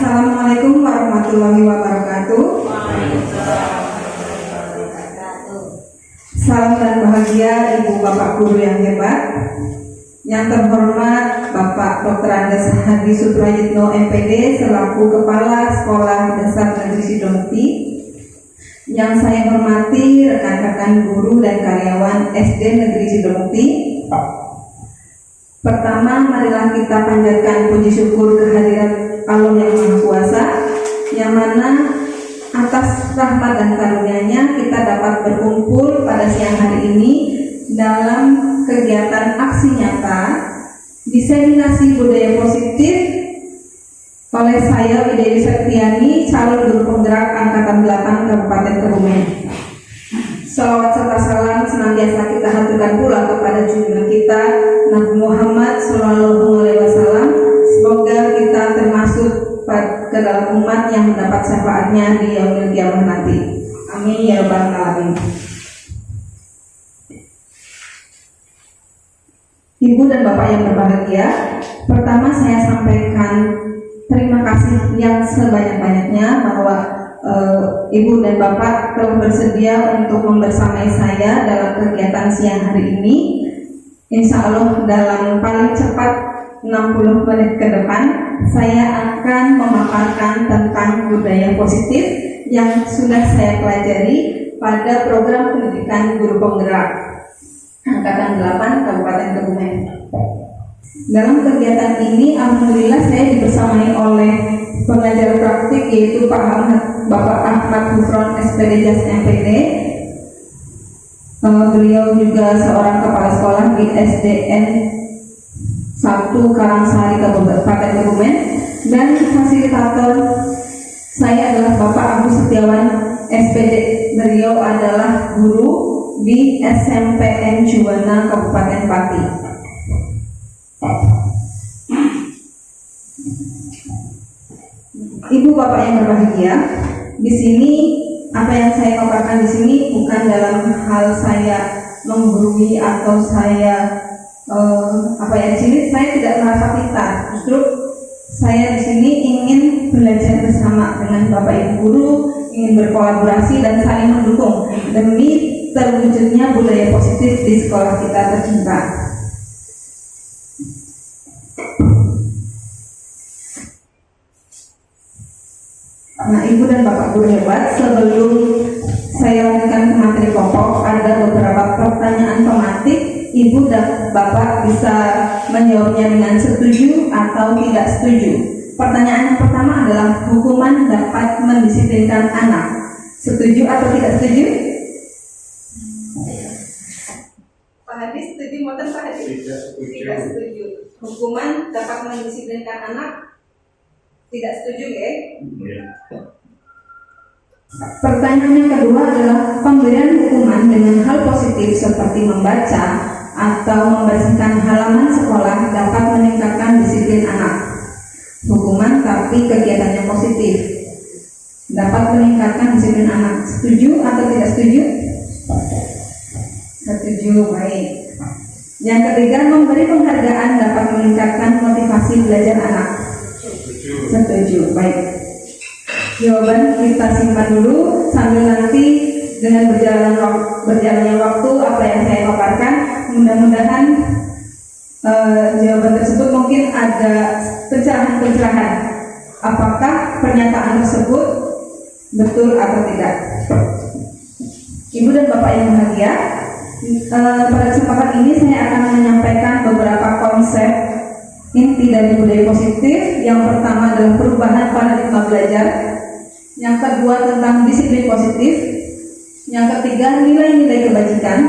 Assalamualaikum warahmatullahi wabarakatuh. Salam dan bahagia Ibu Bapak Guru yang hebat. Yang terhormat Bapak Dr. Andes Hadi Suprayitno MPD selaku Kepala Sekolah Dasar Negeri Sidomukti. Yang saya hormati rekan-rekan guru dan karyawan SD Negeri Sidomukti. Pertama, marilah kita panjatkan puji syukur kehadirat Allah yang Maha Kuasa, yang mana atas rahmat dan karunia-Nya kita dapat berkumpul pada siang hari ini dalam kegiatan aksi nyata diseminasi budaya positif oleh saya Widewi Septiani, calon guru penggerak angkatan 8 Kabupaten Kebumen. Salawat serta salam senantiasa kita haturkan pula kepada junjungan kita Nabi Muhammad SAW. Semoga kita termasuk ke dalam umat yang mendapat syafaatnya di yaumil qiyamah nanti. Amin ya rabbal alamin. Ibu dan Bapak yang berbahagia, pertama saya sampaikan terima kasih yang sebanyak-banyaknya bahwa Ibu dan Bapak telah bersedia untuk membersamai saya dalam kegiatan siang hari ini. Insya Allah dalam paling cepat 60 menit ke depan saya akan memaparkan tentang budaya positif yang sudah saya pelajari pada program pendidikan guru penggerak angkatan 8 Kabupaten Kebumen. Dalam kegiatan ini alhamdulillah saya dibersamai oleh pengajar praktik yaitu Bapak Ahmad Hufron SPD JAS MPD. Beliau juga seorang kepala sekolah di SDN 1 Karangsari Kabupaten Kebumen, dan fasilitator saya adalah Bapak Agus Setiawan SPD. Beliau adalah guru di SMPN Juwana Kabupaten Pati. Ibu Bapak yang berbahagia, di sini apa yang saya paparkan di sini bukan dalam hal saya menggurui atau saya saya tidak merasa pintar. Justru saya di sini ingin belajar bersama dengan Bapak Ibu guru, ingin berkolaborasi dan saling mendukung demi terwujudnya budaya positif di sekolah kita tercinta. Nah, Ibu dan Bapak guru hebat, sebelum saya lanjutkan ke materi pokok, ada beberapa pertanyaan tematik. Ibu dan Bapak bisa menjawabnya dengan setuju atau tidak setuju. Pertanyaan yang pertama adalah hukuman dapat mendisiplinkan anak. Setuju atau tidak setuju? Pak Hadi setuju, Pak Hadi? Tidak setuju. Hukuman dapat mendisiplinkan anak. Tidak setuju ya? Pertanyaan yang kedua adalah pemberian hukuman dengan hal positif seperti membaca atau membersihkan halaman sekolah dapat meningkatkan disiplin anak. Hukuman tapi kegiatannya positif dapat meningkatkan disiplin anak. Setuju atau tidak setuju? Setuju, baik. Yang ketiga, memberi penghargaan dapat meningkatkan motivasi belajar anak. Setuju, baik. Jawaban kita simpan dulu sambil nanti dengan berjalannya waktu apa yang saya paparkan, mudah-mudahan jawaban tersebut mungkin ada pencerahan-pencerahan. Apakah pernyataan tersebut betul atau tidak? Ibu dan Bapak yang bahagia, pada kesempatan ini saya akan menyampaikan beberapa konsep inti dari budaya positif. Yang pertama adalah perubahan paradigma belajar. Yang kedua tentang disiplin positif. Yang ketiga nilai-nilai kebajikan.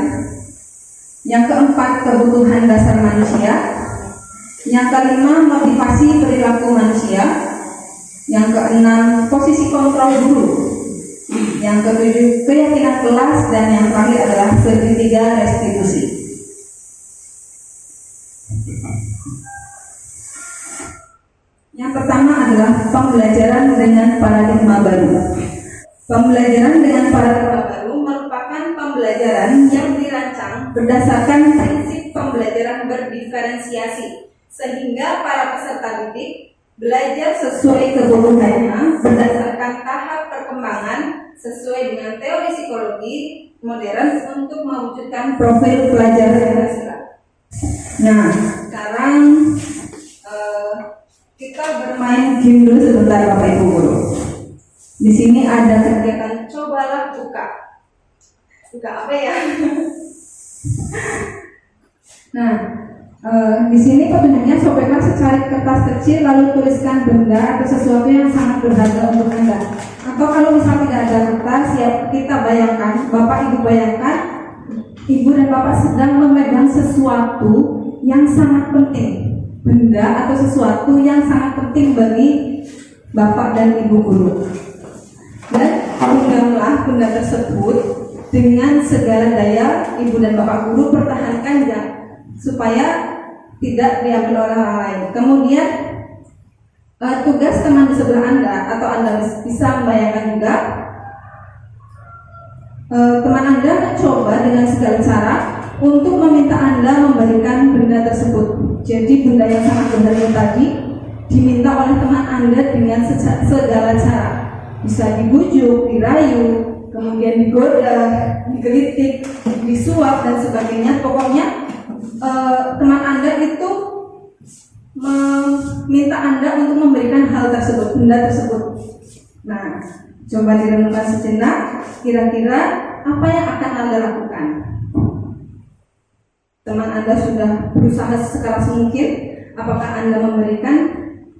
Yang keempat kebutuhan dasar manusia. Yang kelima motivasi perilaku manusia. Yang keenam posisi kontrol guru. Yang ketujuh keyakinan kelas, dan yang terakhir adalah segitiga restitusi. Yang pertama adalah pembelajaran dengan paradigma baru. Pembelajaran dengan paradigma baru merupakan pembelajaran yang dirancang berdasarkan prinsip pembelajaran berdiferensiasi, sehingga para peserta didik belajar sesuai kebutuhannya berdasarkan tahap perkembangan sesuai dengan teori psikologi modern untuk mewujudkan profil pelajar yang berhasil. Nah, sekarang kita bermain game dulu sebentar Bapak Ibu guru. Di sini ada kegiatan cobalah buka. Buka apa ya? Nah, di sini petunjuknya sobeklah secari kertas kecil lalu tuliskan benda atau sesuatu yang sangat berharga untuk Anda. Atau kalau misal tidak ada kertas, ya kita bayangkan, Bapak Ibu bayangkan, Ibu dan Bapak sedang memegang sesuatu yang sangat penting, benda atau sesuatu yang sangat penting bagi Bapak dan Ibu guru. Dan peganglah benda tersebut dengan segala daya, Ibu dan Bapak guru pertahankan ya, supaya tidak diambil oleh orang lain. Kemudian tugas teman di sebelah Anda atau Anda bisa membayangkan juga teman Anda mencoba dengan segala cara untuk meminta Anda memberikan benda tersebut. Jadi benda yang sangat berharga tadi diminta oleh teman Anda dengan segala cara. Bisa dibujuk, dirayu, kemudian digoda, digelitik, disuap dan sebagainya. Pokoknya teman Anda itu meminta Anda untuk memberikan hal tersebut, benda tersebut. Nah, coba direnungkan sejenak, kira-kira apa yang akan Anda lakukan? Teman Anda sudah berusaha sekeras mungkin, apakah Anda memberikan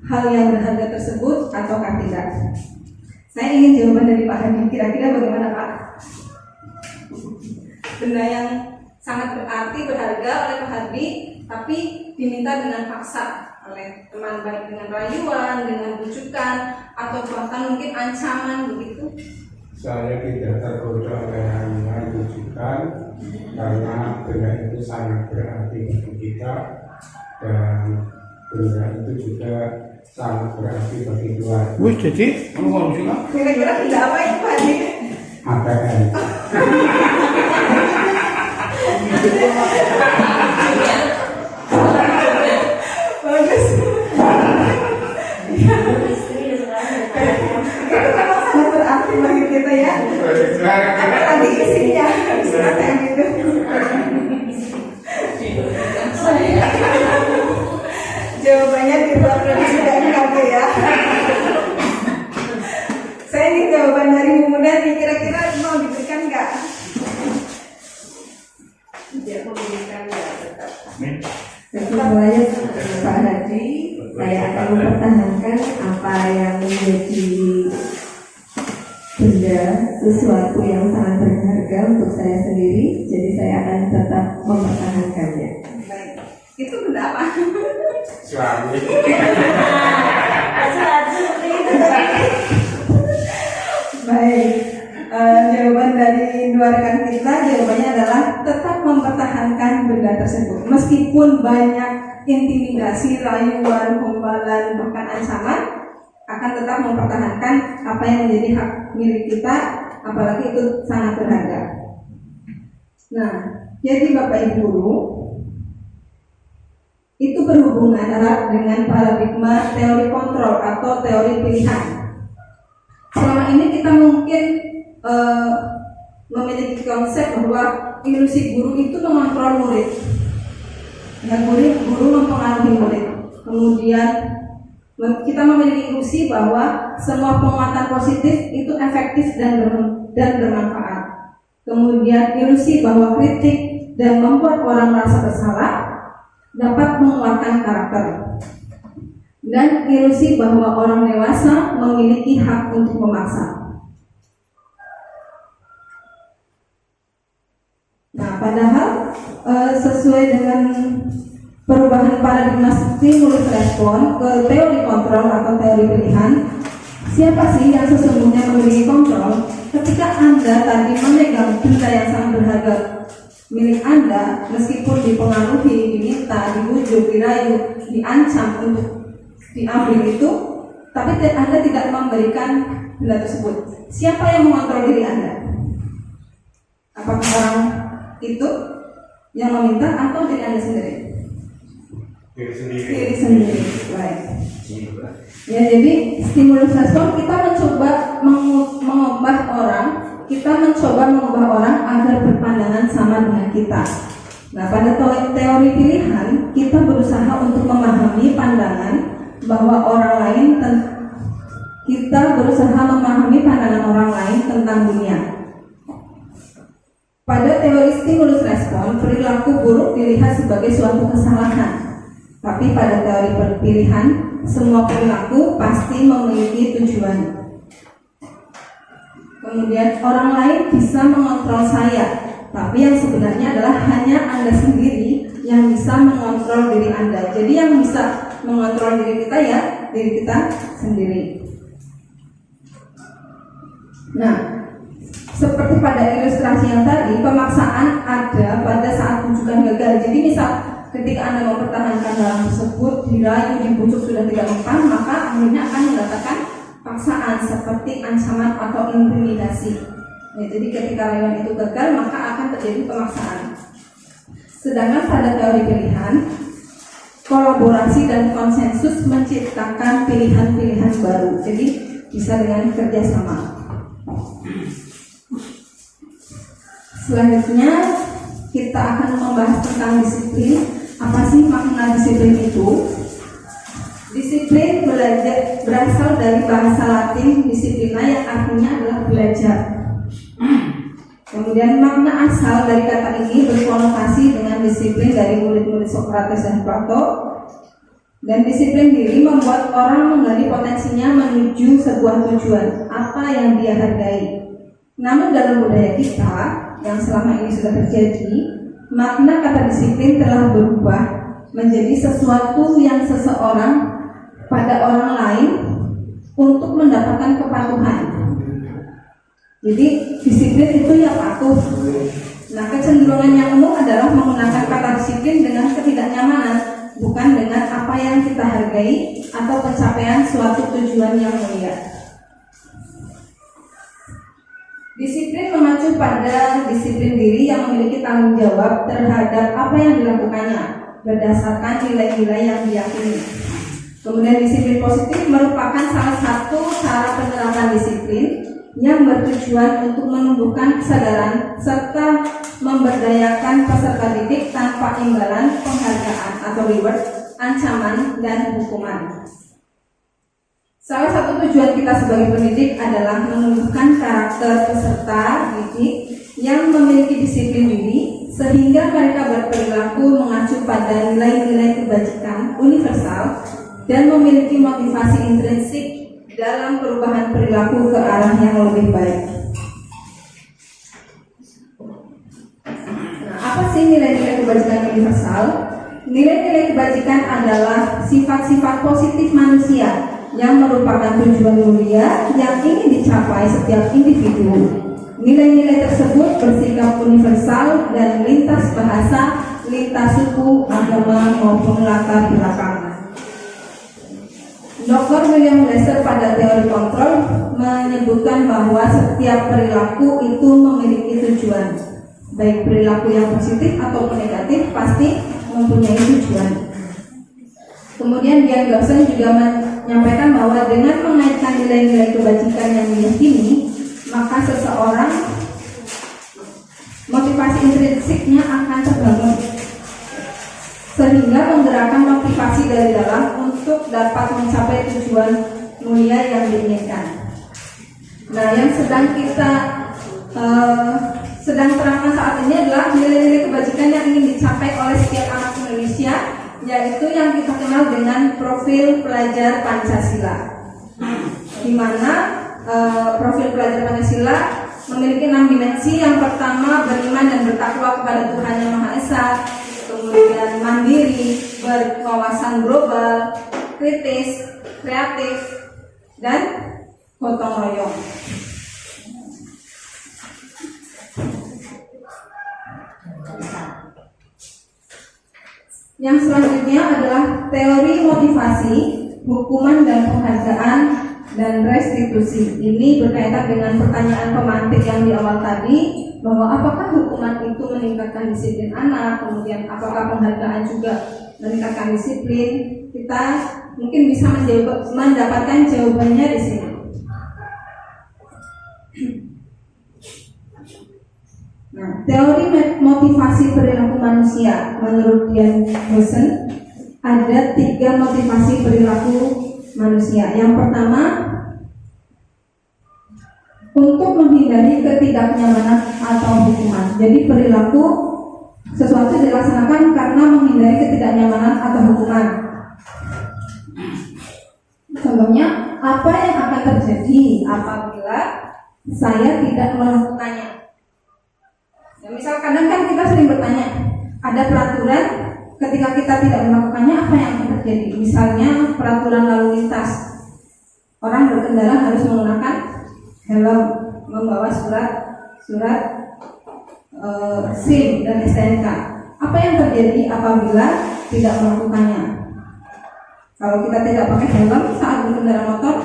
hal yang berharga tersebut ataukah tidak? Saya ingin jawaban dari Pak Hadi, kira-kira bagaimana Pak? Benda yang sangat berarti, berharga oleh Pak Hadi, tapi diminta dengan paksa oleh teman, baik dengan rayuan, dengan bujukan, atau bahkan mungkin ancaman begitu. Saya tidak tergoda oleh rayuan, bujukan, karena benda itu sangat berarti bagi kita dan benda itu juga sangat berarti bagi keluarga. Wih, jadi kamu mau bilang? Kira-kira tidak apa itu Pak Hadi? ATM. Bagus. Itu memang sangat berarti bagi kita ya. Apa tadi isinya? Isi ATM itu. Jawabannya di luar prediksi BMKG ya. Saya ingin jawaban dari Bu Muda nih, kira-kira mau diberikan nggak? Tidak memberikan ya tetap. Tetap saja Pak Hadi, saya akan mempertahankan apa yang menjadi benda sesuatu yang sangat berharga untuk saya sendiri. Jadi saya akan tetap mempertahankannya. Baik, itu benda apa? Suami. Baik, jawaban dari dua rekan kita, jawabannya adalah tetap mempertahankan benda tersebut meskipun banyak intimidasi, rayuan, gombalan, bahkan ancaman, akan tetap mempertahankan apa yang menjadi hak milik kita, apalagi itu sangat berharga. Nah, jadi Bapak Ibu guru, itu berhubungan erat dengan paradigma teori kontrol atau teori pilihan. Selama ini kita mungkin memiliki konsep bahwa ilusi guru itu mengontrol murid. Ya, guru mempengaruhi murid. Kemudian kita memiliki ilusi bahwa semua penguatan positif itu efektif dan bermanfaat. Kemudian ilusi bahwa kritik dan membuat orang merasa bersalah dapat menguatkan karakter. Dan ilusi bahwa orang dewasa memiliki hak untuk memaksa. Nah, padahal sesuai dengan perubahan paradigma stimulus respon ke teori kontrol atau teori pilihan, siapa sih yang sesungguhnya memiliki kontrol? Ketika Anda tadi memegang benda yang sangat berharga milik Anda, meskipun dipengaruhi, diminta, dibujuk, dirayu, diancam untuk diambil itu, tapi Anda tidak memberikan benda tersebut. Siapa yang mengontrol diri Anda? Apakah orang itu yang meminta atau diri Anda sendiri? Diri sendiri. Diri sendiri. Baik. Ya, jadi stimulus respon kita mencoba mengubah orang, kita mencoba mengubah orang agar berpandangan sama dengan kita. Nah, pada teori pilihan kita berusaha untuk memahami pandangan bahwa orang lain kita berusaha memahami pandangan orang lain tentang dunia. Pada teori stimulus respon, perilaku buruk dilihat sebagai suatu kesalahan. Tapi pada teori pilihan, semua perilaku pasti memiliki tujuan. Kemudian orang lain bisa mengontrol saya, tapi yang sebenarnya adalah hanya Anda sendiri yang bisa mengontrol diri Anda. Jadi yang bisa mengontrol diri kita ya diri kita sendiri. Nah, seperti pada ilustrasi yang tadi, pemaksaan ada pada saat rujukan gagal. Jadi misal ketika Anda mempertahankan barang tersebut, dirayu, dibujuk sudah tidak mempan, maka akhirnya akan mendatangkan paksaan seperti ancaman atau intimidasi. Ya, jadi ketika rayuan itu gagal, maka akan terjadi pemaksaan. Sedangkan pada teori pilihan, kolaborasi dan konsensus menciptakan pilihan-pilihan baru. Jadi bisa dengan kerjasama. Selanjutnya kita akan membahas tentang disiplin. Apa sih makna disiplin itu? Disiplin berasal dari bahasa Latin disiplina yang artinya adalah belajar. Kemudian makna asal dari kata ini berkonotasi dengan disiplin dari murid-murid Sokrates dan Plato. Dan disiplin diri membuat orang menggali potensinya menuju sebuah tujuan, apa yang dia hargai. Namun dalam budaya kita yang selama ini sudah terjadi, makna kata disiplin telah berubah menjadi sesuatu yang seseorang pada orang lain untuk mendapatkan kepatuhan. Jadi disiplin itu ya patuh. Nah, kecenderungan yang umum adalah menggunakan kata disiplin dengan ketidaknyamanan, bukan dengan apa yang kita hargai atau pencapaian suatu tujuan yang mulia. Disiplin mengacu pada disiplin diri yang memiliki tanggung jawab terhadap apa yang dilakukannya berdasarkan nilai-nilai yang diyakini. Kemudian disiplin positif merupakan salah satu cara penerapan disiplin yang bertujuan untuk menumbuhkan kesadaran serta memberdayakan peserta didik tanpa imbalan penghargaan atau reward, ancaman, dan hukuman. Salah satu tujuan kita sebagai pendidik adalah menumbuhkan karakter peserta didik yang memiliki disiplin diri sehingga mereka berperilaku mengacu pada nilai-nilai kebajikan universal dan memiliki motivasi intrinsik dalam perubahan perilaku ke arah yang lebih baik. Nah, apa sih nilai-nilai kebajikan universal? Nilai-nilai kebajikan adalah sifat-sifat positif manusia yang merupakan tujuan mulia yang ingin dicapai setiap individu. Nilai-nilai tersebut bersikap universal dan lintas bahasa, lintas suku, agama maupun latar belakang. Dr. William Glasser pada teori kontrol menyebutkan bahwa setiap perilaku itu memiliki tujuan. Baik perilaku yang positif ataupun negatif pasti mempunyai tujuan. Kemudian Dian Gaussen juga menyampaikan bahwa dengan mengaitkan nilai-nilai kebajikan yang diyakini, maka seseorang motivasi intrinsiknya akan terbangun sehingga menggerakkan motivasi dari dalam untuk dapat mencapai tujuan mulia yang diinginkan. Nah, yang sedang kita sedang terangkan saat ini adalah nilai-nilai kebajikan yang ingin dicapai oleh setiap anak Indonesia, yaitu yang kita kenal dengan profil pelajar Pancasila, di mana profil pelajar Pancasila memiliki 6 dimensi. Yang pertama, beriman dan bertakwa kepada Tuhan Yang Maha Esa, kemudian mandiri, berwawasan global, kritis, kreatif, dan gotong royong. Yang selanjutnya adalah teori motivasi, hukuman dan penghargaan, dan restitusi. Ini berkaitan dengan pertanyaan pemantik yang di awal tadi, bahwa apakah hukuman itu meningkatkan disiplin anak, kemudian apakah penghargaan juga meningkatkan disiplin. Kita mungkin bisa mendapatkan jawabannya di sini. Nah, teori motivasi perilaku manusia menurut Dian Housen ada 3 motivasi perilaku manusia. Yang pertama, untuk menghindari ketidaknyamanan atau hukuman. Jadi perilaku sesuatu dilaksanakan karena menghindari ketidaknyamanan atau hukuman. Contohnya, apa yang akan terjadi apabila saya tidak melakukannya? Ya, misal kadang kan kita sering bertanya, ada peraturan, ketika kita tidak melakukannya apa yang akan terjadi? Misalnya peraturan lalu lintas, orang berkendara harus menggunakan helm, membawa surat SIM dan STNK. Apa yang terjadi apabila tidak melakukannya? Kalau kita tidak pakai helm saat berkendara motor,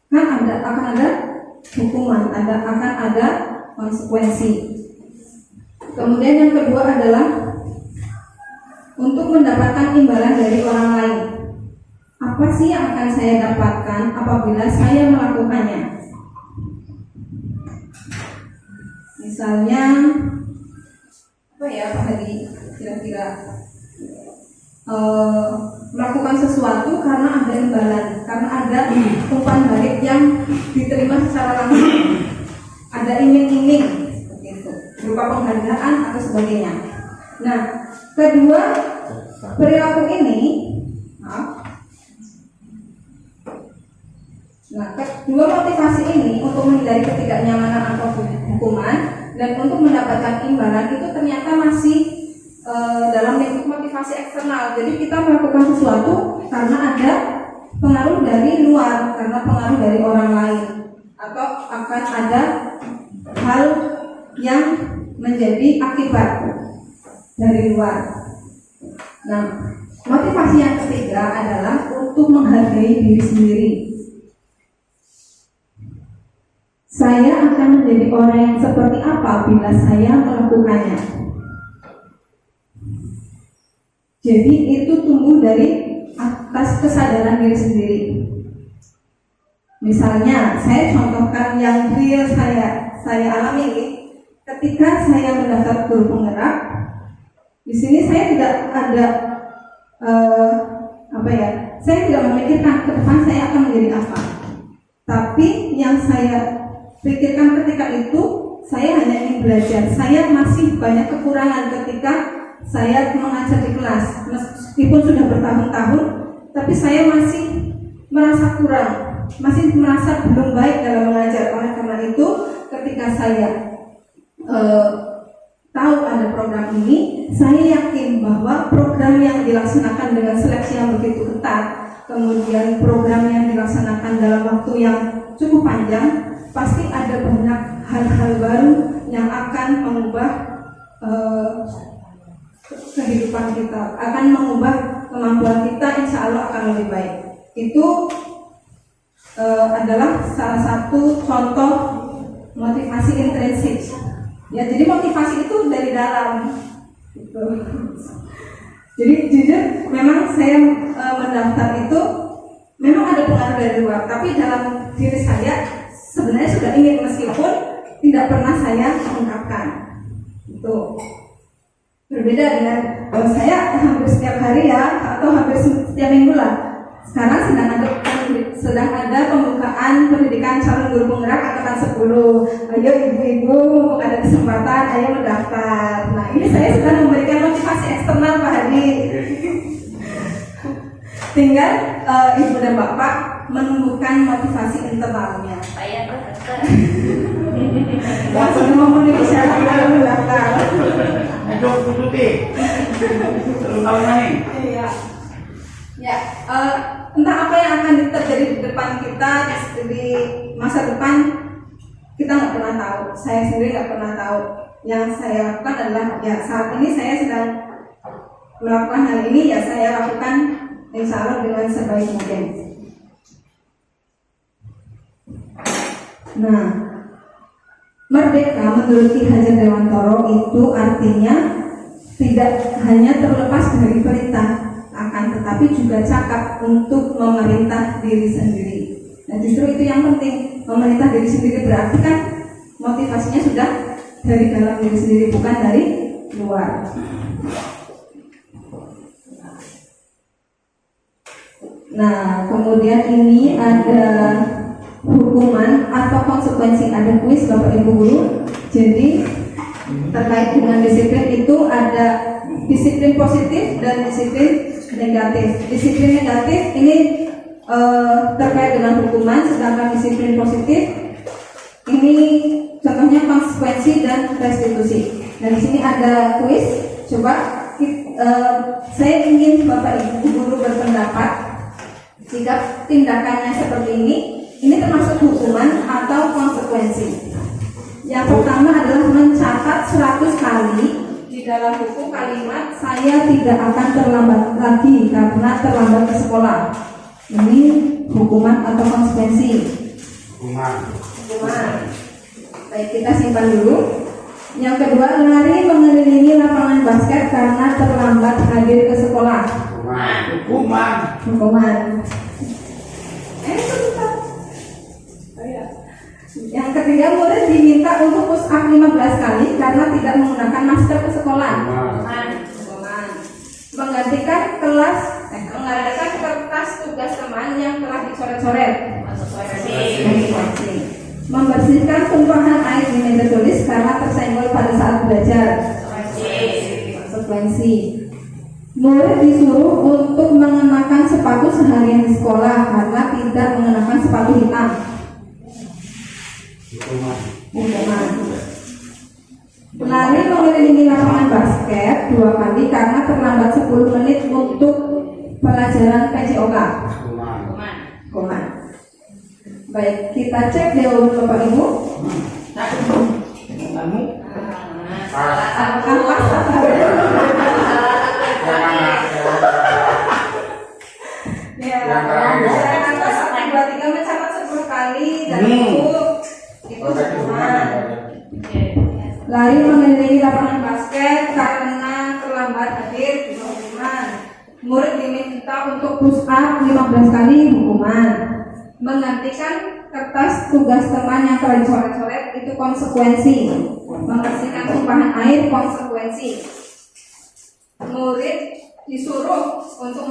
kan akan ada hukuman, akan ada konsekuensi. Kemudian yang kedua adalah untuk mendapatkan imbalan dari orang lain. Apa sih yang akan saya dapatkan apabila saya melakukannya? Misalnya, apa ya Pak Hadi, kira-kira melakukan sesuatu karena ada imbalan, karena ada umpan balik yang diterima secara langsung, ada iming-iming, gitu, berupa penghargaan atau sebagainya. Nah, kedua perilaku ini, kedua motivasi ini untuk menghindari ketidaknyamanan atau hukuman dan untuk mendapatkan imbalan itu ternyata masih dalam lingkup motivasi eksternal. Jadi kita melakukan sesuatu karena ada pengaruh dari luar, karena pengaruh dari orang lain, atau akan ada hal yang menjadi akibat dari luar. Nah, motivasi yang ketiga adalah untuk menghargai diri sendiri. Saya akan menjadi orang yang seperti apa bila saya melakukannya. Jadi itu tumbuh dari atas kesadaran diri sendiri. Misalnya, saya contohkan yang real saya alami ini. Ketika saya mendaftar guru penggerak, di sini saya tidak ada saya tidak memikirkan ke depan saya akan menjadi apa. Tapi yang saya pikirkan ketika itu, saya hanya ingin belajar. Saya masih banyak kekurangan ketika saya mengajar di kelas. Meskipun sudah bertahun-tahun, tapi saya masih merasa kurang, masih merasa belum baik dalam mengajar. Oleh karena itu, ketika saya tahu ada program ini, saya yakin bahwa program yang dilaksanakan dengan seleksi yang begitu ketat, kemudian program yang dilaksanakan dalam waktu yang cukup panjang, pasti ada banyak hal-hal baru yang akan mengubah kehidupan kita, akan mengubah kemampuan kita, insya Allah akan lebih baik. Itu adalah salah satu contoh motivasi intrinsik. Ya, jadi motivasi itu dari dalam. Gitu. Jadi jujur, memang saya mendaftar itu memang ada pengaruh dari luar, tapi dalam diri saya sebenarnya sudah ingin, meskipun tidak pernah saya ungkapkan. Itu berbeda dengan saya hampir setiap hari ya, atau hampir setiap minggu lah. Sekarang sedang ada pembukaan pendidikan calon guru penggerak angkatan 10. Ayo ibu-ibu, mumpung ada kesempatan, ayo mendaftar. Nah, ini saya sedang memberikan motivasi eksternal Pak Hadi. Tinggal ibu dan bapak menumbuhkan motivasi internalnya. Saya dokter. Langsung memenuhi syarat kalau mendaftar. Hidup putih. Terus tahun ini. Iya. Ya, entah apa yang akan terjadi di depan kita di masa depan, kita nggak pernah tahu. Saya sendiri nggak pernah tahu. Yang saya lakukan adalah, ya saat ini saya sedang melakukan hal ini, ya saya lakukan insya Allah dengan sebaik mungkin. Nah, merdeka menurut Ki Hajar Dewantoro itu artinya tidak hanya terlepas dari perintah, akan tetapi juga cakap untuk memerintah diri sendiri. Nah justru itu yang penting, memerintah diri sendiri berarti kan motivasinya sudah dari dalam diri sendiri, bukan dari luar. Nah kemudian ini ada hukuman atau konsekuensi, ada kuis Bapak Ibu Guru. Jadi terkait dengan disiplin itu ada disiplin positif dan disiplin negatif. Disiplin negatif ini terkait dengan hukuman, sedangkan disiplin positif ini contohnya konsekuensi dan restitusi. Nah di sini ada kuis. Coba saya ingin Bapak Ibu Guru berpendapat jika tindakannya seperti ini termasuk hukuman atau konsekuensi. Yang pertama adalah mencatat 100 kali di dalam buku kalimat saya tidak akan terlambat lagi karena terlambat ke sekolah. Ini hukuman atau konsekuensi? Hukuman. Baik, kita simpan dulu. Yang kedua, lari mengelilingi lapangan basket karena terlambat hadir ke sekolah. Hukuman. Sebentar. Yang ketiga, murid diminta untuk push up 15 kali karena tidak menggunakan masker ke sekolah. Menggantikan kertas tugas teman yang telah dicoret-coret. Membersihkan tumpahan air di meja tulis karena tersenggol pada saat belajar. Konsekuensi. Murid disuruh untuk mengenakan sepatu seharian di sekolah karena tidak mengenakan sepatu hitam. Hukuman. Lari mengelilingi lapangan basket 2 kali karena terlambat 10 menit untuk pelajaran PJOK. Hukuman. Baik, kita cek jawaban Bapak Ibu. Mencatat 10 kali dan itu hukuman. Lari mengelilingi lapangan basket karena terlambat hadir, hukuman. Murid diminta untuk push up 15 kali, hukuman. Menggantikan kertas tugas teman yang telah dicoret-coret itu konsekuensi. Membersihkan tumpahan air konsekuensi. Murid disuruh untuk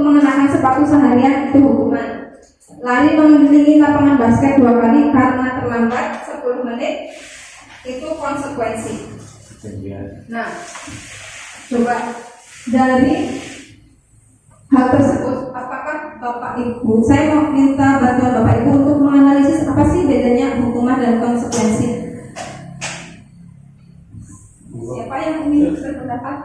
mengenakan sepatu seharian itu hukuman. Lari mengelilingi lapangan basket 2 kali karena terlambat 10 menit itu konsekuensi. Nah, coba dari hal tersebut, apakah Bapak Ibu, saya mau minta bantuan Bapak Ibu untuk menganalisis apa sih bedanya hukuman dan konsekuensi. Siapa yang ingin berpendapat?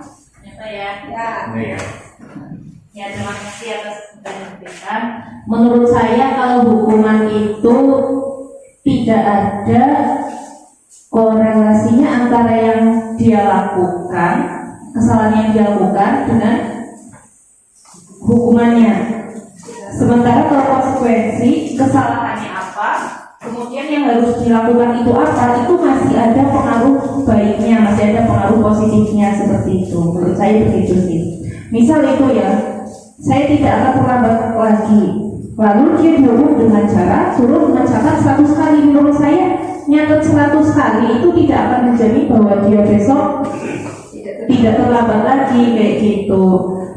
Ya, terima kasih atas penjelasan. Menurut saya kalau hukuman itu tidak ada korelasinya antara yang dia lakukan, kesalahan yang dia lakukan dengan hukumannya. Sementara kalau konsekuensi, kesalahannya apa, kemudian yang harus dilakukan itu apa, itu masih ada pengaruh baiknya, masih ada pengaruh positifnya, seperti itu. Menurut saya begitu sih. Misal itu ya, saya tidak akan terlambat lagi, lalu dia dihubung dengan cara suruh mencatat 100 kali. Menurut saya nyatet 100 kali itu tidak akan menjamin bahwa dia besok tidak terlambat lagi, kayak gitu.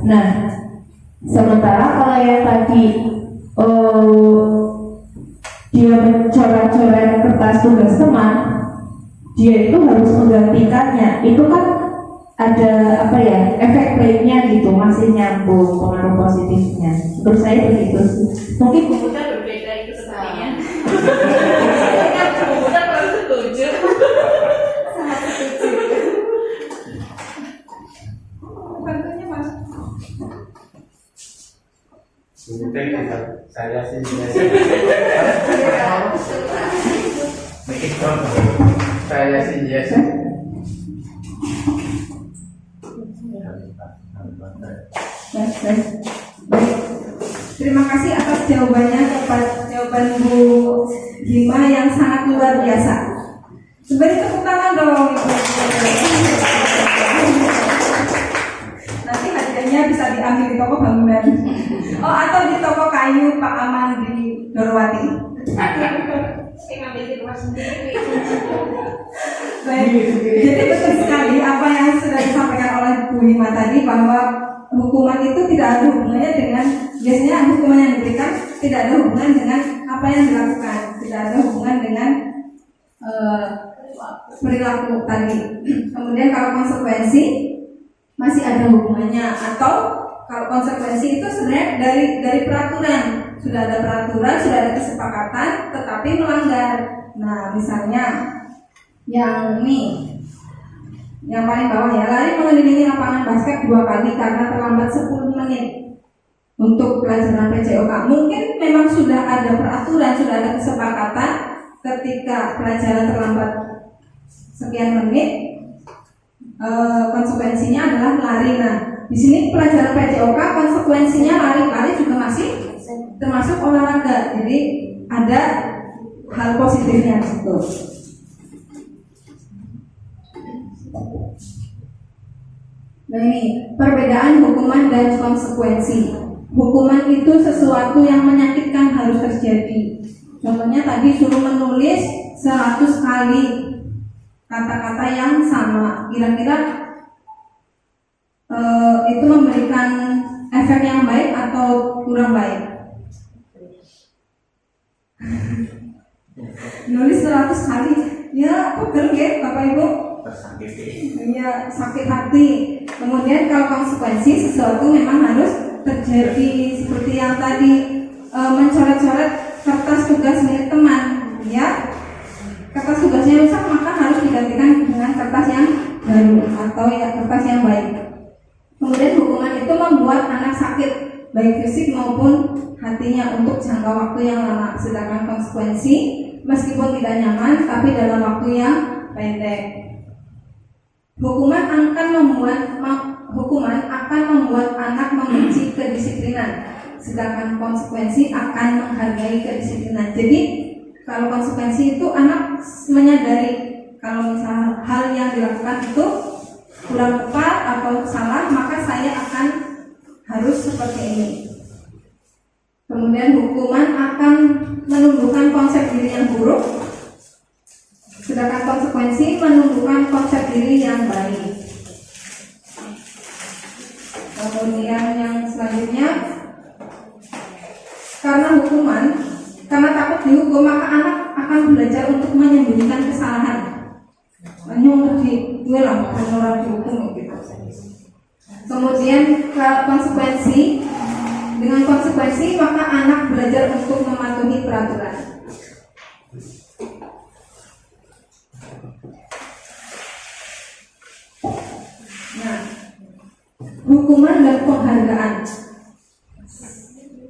Nah, sementara kalau yang tadi dia mencoret-coret kertas tugas teman, dia itu harus menggantikannya. Itu kan ada efek baiknya gitu, masih nyambung pengaruh positifnya. Menurut saya begitu sih. Mungkin Bu Buta berbeda itu sepertinya. Bu Buta baru setuju. Sangat setuju. Bantunya Mas. Saya sih biasa. Terima kasih atas jawabannya, jawaban Bu Gima yang sangat luar biasa. Beri tepuk tangan dong Ibu. Nanti hadiahnya bisa diambil di toko bangunan. Oh, atau di toko kayu Pak Aman di Dorowati. Saya ngambil di rumah sendiri. Baik, jadi betul sekali apa yang sudah disampaikan oleh Bu Hima tadi, bahwa hukuman itu tidak ada hubungannya dengan, biasanya hukuman yang diberikan tidak ada hubungan dengan apa yang dilakukan, tidak ada hubungan dengan perilaku tadi. Kemudian kalau konsekuensi masih ada hubungannya, atau kalau konsekuensi itu sebenarnya dari peraturan, sudah ada peraturan, sudah ada kesepakatan, tetapi melanggar. Nah, misalnya yang ini, yang paling bawah ya, lari mengelilingi lapangan basket 2 kali karena terlambat 10 menit untuk pelajaran PJOK. Mungkin memang sudah ada peraturan, sudah ada kesepakatan ketika pelajaran terlambat sekian menit, konsekuensinya adalah lari. Nah, di sini pelajaran PJOK konsekuensinya lari juga masih termasuk olahraga. Jadi ada hal positifnya di situ. Nah, ini perbedaan hukuman dan konsekuensi. Hukuman itu sesuatu yang menyakitkan harus terjadi. Contohnya tadi suruh menulis 100 kali kata-kata yang sama. Kira-kira itu memberikan efek yang baik atau kurang baik? Nulis 100 kali, ya pegel ya Bapak Ibu. Tersakiti. Ya, sakit hati. Kemudian kalau konsekuensi, sesuatu memang harus terjadi, seperti yang tadi mencoret-coret kertas tugas milik teman, ya. Kertas tugasnya rusak, maka harus digantikan dengan kertas yang baru atau ya kertas yang baik. Kemudian hukuman itu membuat anak sakit, baik fisik maupun hatinya untuk jangka waktu yang lama. Sedangkan konsekuensi meskipun tidak nyaman, tapi dalam waktu yang pendek. Hukuman akan membuat anak membenci kedisiplinan, sedangkan konsekuensi akan menghargai kedisiplinan. Jadi kalau konsekuensi itu anak menyadari kalau misalnya hal yang dilakukan itu kurang tepat atau salah, maka saya akan harus seperti ini. Kemudian hukuman akan menumbuhkan konsep diri yang buruk, sedangkan konsekuensi menumbuhkan konsep diri yang baik. Kemudian yang selanjutnya, karena takut dihukum, maka anak akan belajar untuk menyembunyikan kesalahan. Hanya untuk diulang, orang dihukum gitu. Kemudian dengan konsekuensi maka anak belajar untuk mematuhi peraturan. Nah, hukuman dan penghargaan.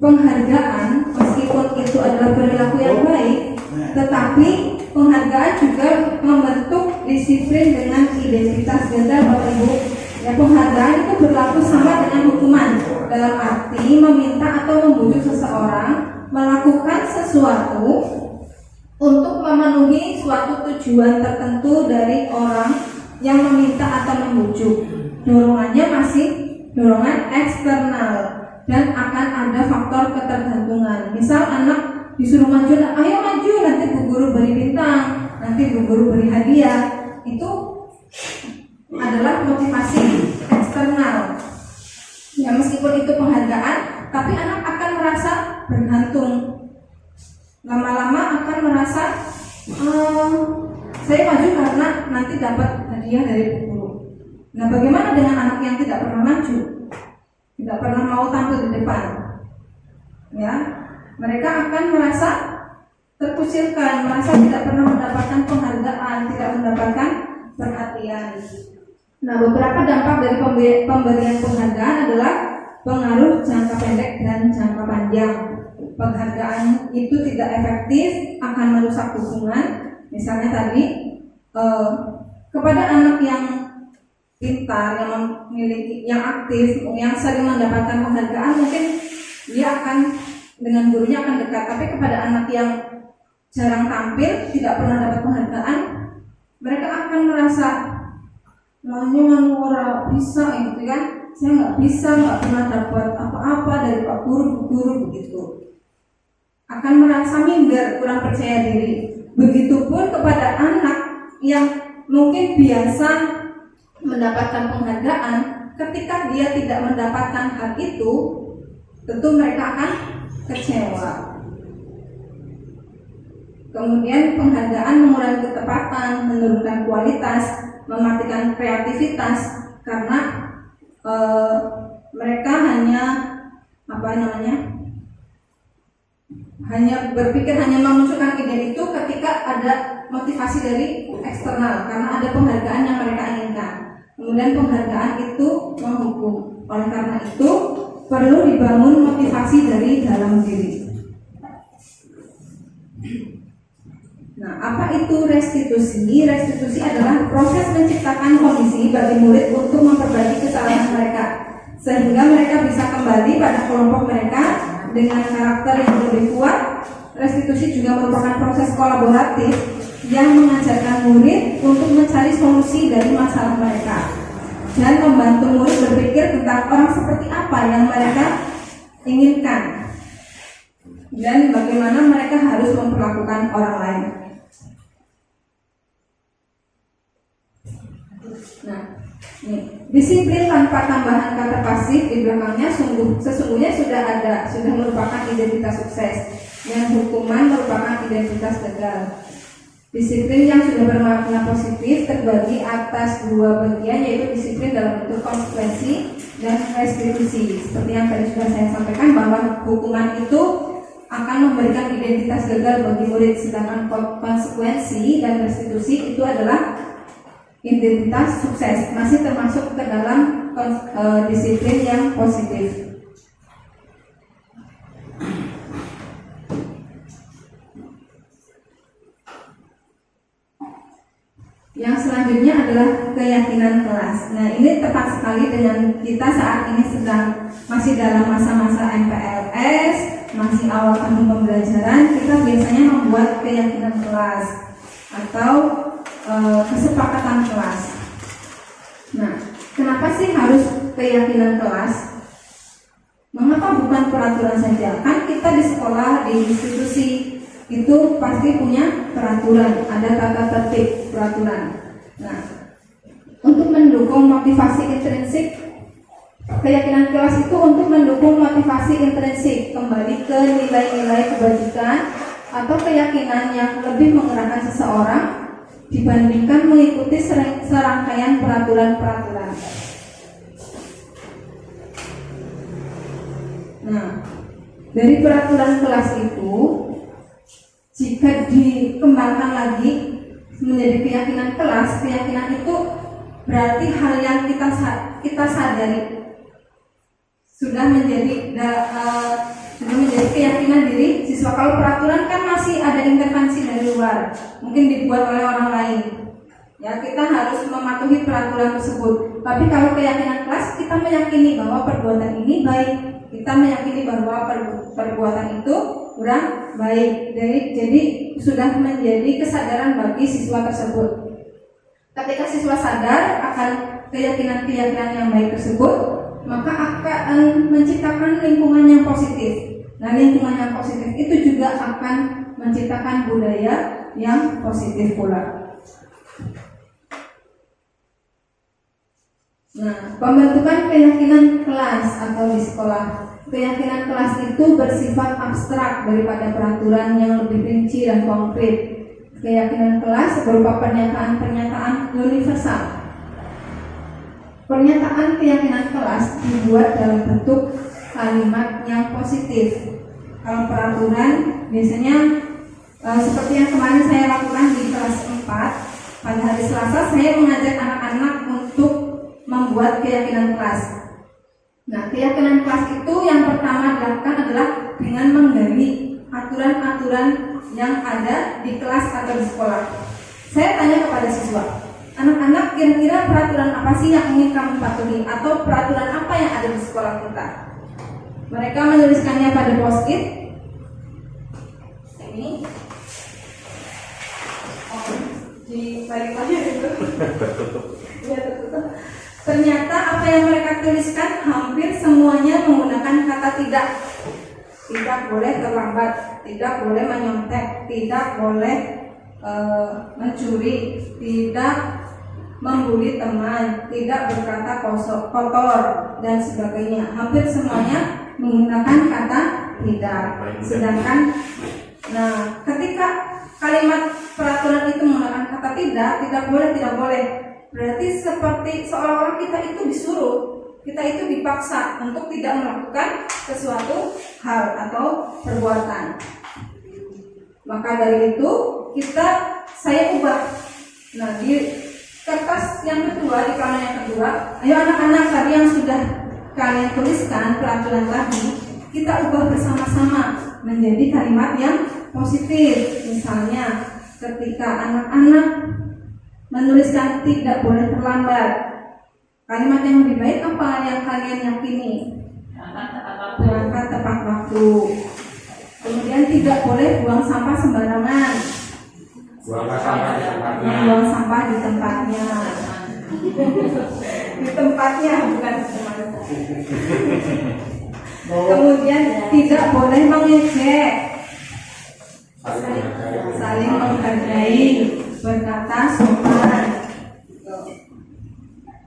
Penghargaan meskipun itu adalah perilaku yang baik, tetapi penghargaan juga membentuk disiplin dengan identitas ganda, Bapak Ibu. Ya, penghargaan itu berlaku sama dengan hukuman, dalam arti meminta atau membujuk seseorang melakukan sesuatu untuk memenuhi suatu tujuan tertentu dari orang yang meminta atau membujuk. Dorongannya masih dorongan eksternal dan akan ada faktor ketergantungan. Misal anak disuruh maju, ayo maju, nanti Bu Guru beri bintang, nanti Bu Guru beri hadiah. Itu adalah motivasi eksternal. Ya, meskipun itu penghargaan, tapi anak akan merasa bergantung. Lama-lama akan merasa saya maju karena nanti dapat hadiah dari Bu Guru. Nah, bagaimana dengan anak yang tidak pernah maju, tidak pernah mau tampil di depan? Ya, mereka akan merasa terkucilkan, merasa tidak pernah mendapatkan penghargaan, tidak mendapatkan perhatian. Nah, beberapa dampak dari pemberian penghargaan adalah pengaruh jangka pendek dan jangka panjang. Penghargaan itu tidak efektif, akan merusak hubungan. Misalnya tadi kepada anak yang pintar, yang memiliki, yang aktif, yang sering mendapatkan penghargaan, mungkin dia akan dengan gurunya akan dekat. Tapi kepada anak yang jarang tampil, tidak pernah dapat penghargaan, mereka akan merasa maunya ora bisa gitu kan. saya nggak bisa, nggak pernah dapat apa-apa dari Pak Guru, Bu Guru begitu. Akan merasa minder, kurang percaya diri. Begitupun kepada anak yang mungkin biasa mendapatkan penghargaan, ketika dia tidak mendapatkan hal itu, tentu mereka akan kecewa. Kemudian penghargaan mengurangi ketepatan, menurunkan kualitas, mematikan kreativitas, karena mereka hanya berpikir, hanya memunculkan ide itu ketika ada motivasi dari eksternal, karena ada penghargaan yang mereka inginkan. Kemudian penghargaan itu menghukum. Oleh karena itu perlu dibangun motivasi dari dalam diri. Nah, apa itu restitusi? Restitusi adalah proses menciptakan kondisi bagi murid untuk memperbaiki kesalahan mereka, sehingga mereka bisa kembali pada kelompok mereka dengan karakter yang lebih kuat. Restitusi juga merupakan proses kolaboratif yang mengajarkan murid untuk mencari solusi dari masalah mereka dan membantu murid berpikir tentang orang seperti apa yang mereka inginkan dan bagaimana mereka harus memperlakukan orang lain. Nah, ini disiplin tanpa tambahan kata pasif di belakangnya sesungguhnya sudah merupakan identitas sukses, dan hukuman merupakan identitas gagal. Disiplin yang sudah bermakna positif terbagi atas dua bagian, yaitu disiplin dalam bentuk konsekuensi dan restitusi. Seperti yang tadi sudah saya sampaikan, bahwa hukuman itu akan memberikan identitas gagal bagi murid, sedangkan konsekuensi dan restitusi itu adalah identitas sukses, masih termasuk ke dalam disiplin yang positif. Yang selanjutnya adalah keyakinan kelas. Nah, ini tepat sekali dengan kita saat ini masih dalam masa-masa MPLS, masih awal tahun pembelajaran. Kita biasanya membuat keyakinan kelas atau kesepakatan kelas. Nah, kenapa sih harus keyakinan kelas? Mengapa bukan peraturan saja? Kan kita di sekolah, di institusi itu pasti punya peraturan, ada tata tertib peraturan. Nah, untuk mendukung motivasi intrinsik, keyakinan kelas itu untuk mendukung motivasi intrinsik, kembali ke nilai-nilai kebajikan atau keyakinan yang lebih menggerakkan seseorang dibandingkan mengikuti serangkaian peraturan-peraturan. Nah, dari peraturan kelas itu, jika dikembangkan lagi menjadi keyakinan kelas, keyakinan itu berarti hal yang kita sadari sudah menjadi keyakinan diri siswa. Kalau peraturan kan masih ada intervensi dari luar, mungkin dibuat oleh orang lain. Ya, kita harus mematuhi peraturan tersebut. Tapi kalau keyakinan kelas, kita meyakini bahwa perbuatan ini baik, kita meyakini bahwa perbuatan itu kurang baik. Jadi sudah menjadi kesadaran bagi siswa tersebut. Ketika siswa sadar akan keyakinan-keyakinan yang baik tersebut, maka akan menciptakan lingkungan yang positif. Nah, lingkungan yang positif itu juga akan menciptakan budaya yang positif pula. Nah, pembentukan keyakinan kelas atau di sekolah. Keyakinan kelas itu bersifat abstrak daripada peraturan yang lebih rinci dan konkret. Keyakinan kelas berupa pernyataan-pernyataan universal. Pernyataan keyakinan kelas dibuat dalam bentuk kalimat yang positif. Kalau peraturan biasanya seperti yang kemarin saya lakukan di kelas 4, pada hari Selasa saya mengajak anak-anak untuk membuat keyakinan kelas. Nah, keyakinan kelas itu yang pertama dilakukan adalah dengan menggali aturan-aturan yang ada di kelas atau di sekolah. Saya tanya kepada siswa, anak-anak, kira-kira peraturan apa sih yang ingin kamu patuhi, atau peraturan apa yang ada di sekolah kita? Mereka menuliskannya pada post-it. Ini di balik aja itu. Ya, tertutup. ternyata apa yang mereka tuliskan hampir semuanya menggunakan kata tidak. Tidak boleh terlambat, tidak boleh menyontek, tidak boleh mencuri, tidak membuli teman, tidak berkata kotor, dan sebagainya. Hampir semuanya menggunakan kata tidak. Sedangkan, nah, ketika kalimat peraturan itu menggunakan kata tidak boleh, berarti seperti seolah-olah kita itu disuruh, kita itu dipaksa untuk tidak melakukan sesuatu hal atau perbuatan. Maka dari itu saya ubah. Nah, di kertas yang kedua, di kanan yang kedua, ayo anak-anak, tadi yang sudah kalian tuliskan peraturan tadi, kita ubah bersama-sama menjadi kalimat yang positif. Misalnya, ketika anak-anak menuliskan tidak boleh terlambat, kalimat yang lebih baik apa yang kalian yakini? Berangkat tepat waktu. Kemudian tidak boleh buang sampah sembarangan. Buang sampah di tempatnya. Buang sampah di tempatnya. Di tempatnya, bukan di tempatnya. Kemudian tidak boleh mengejek, saling menghargai, berkata sopan.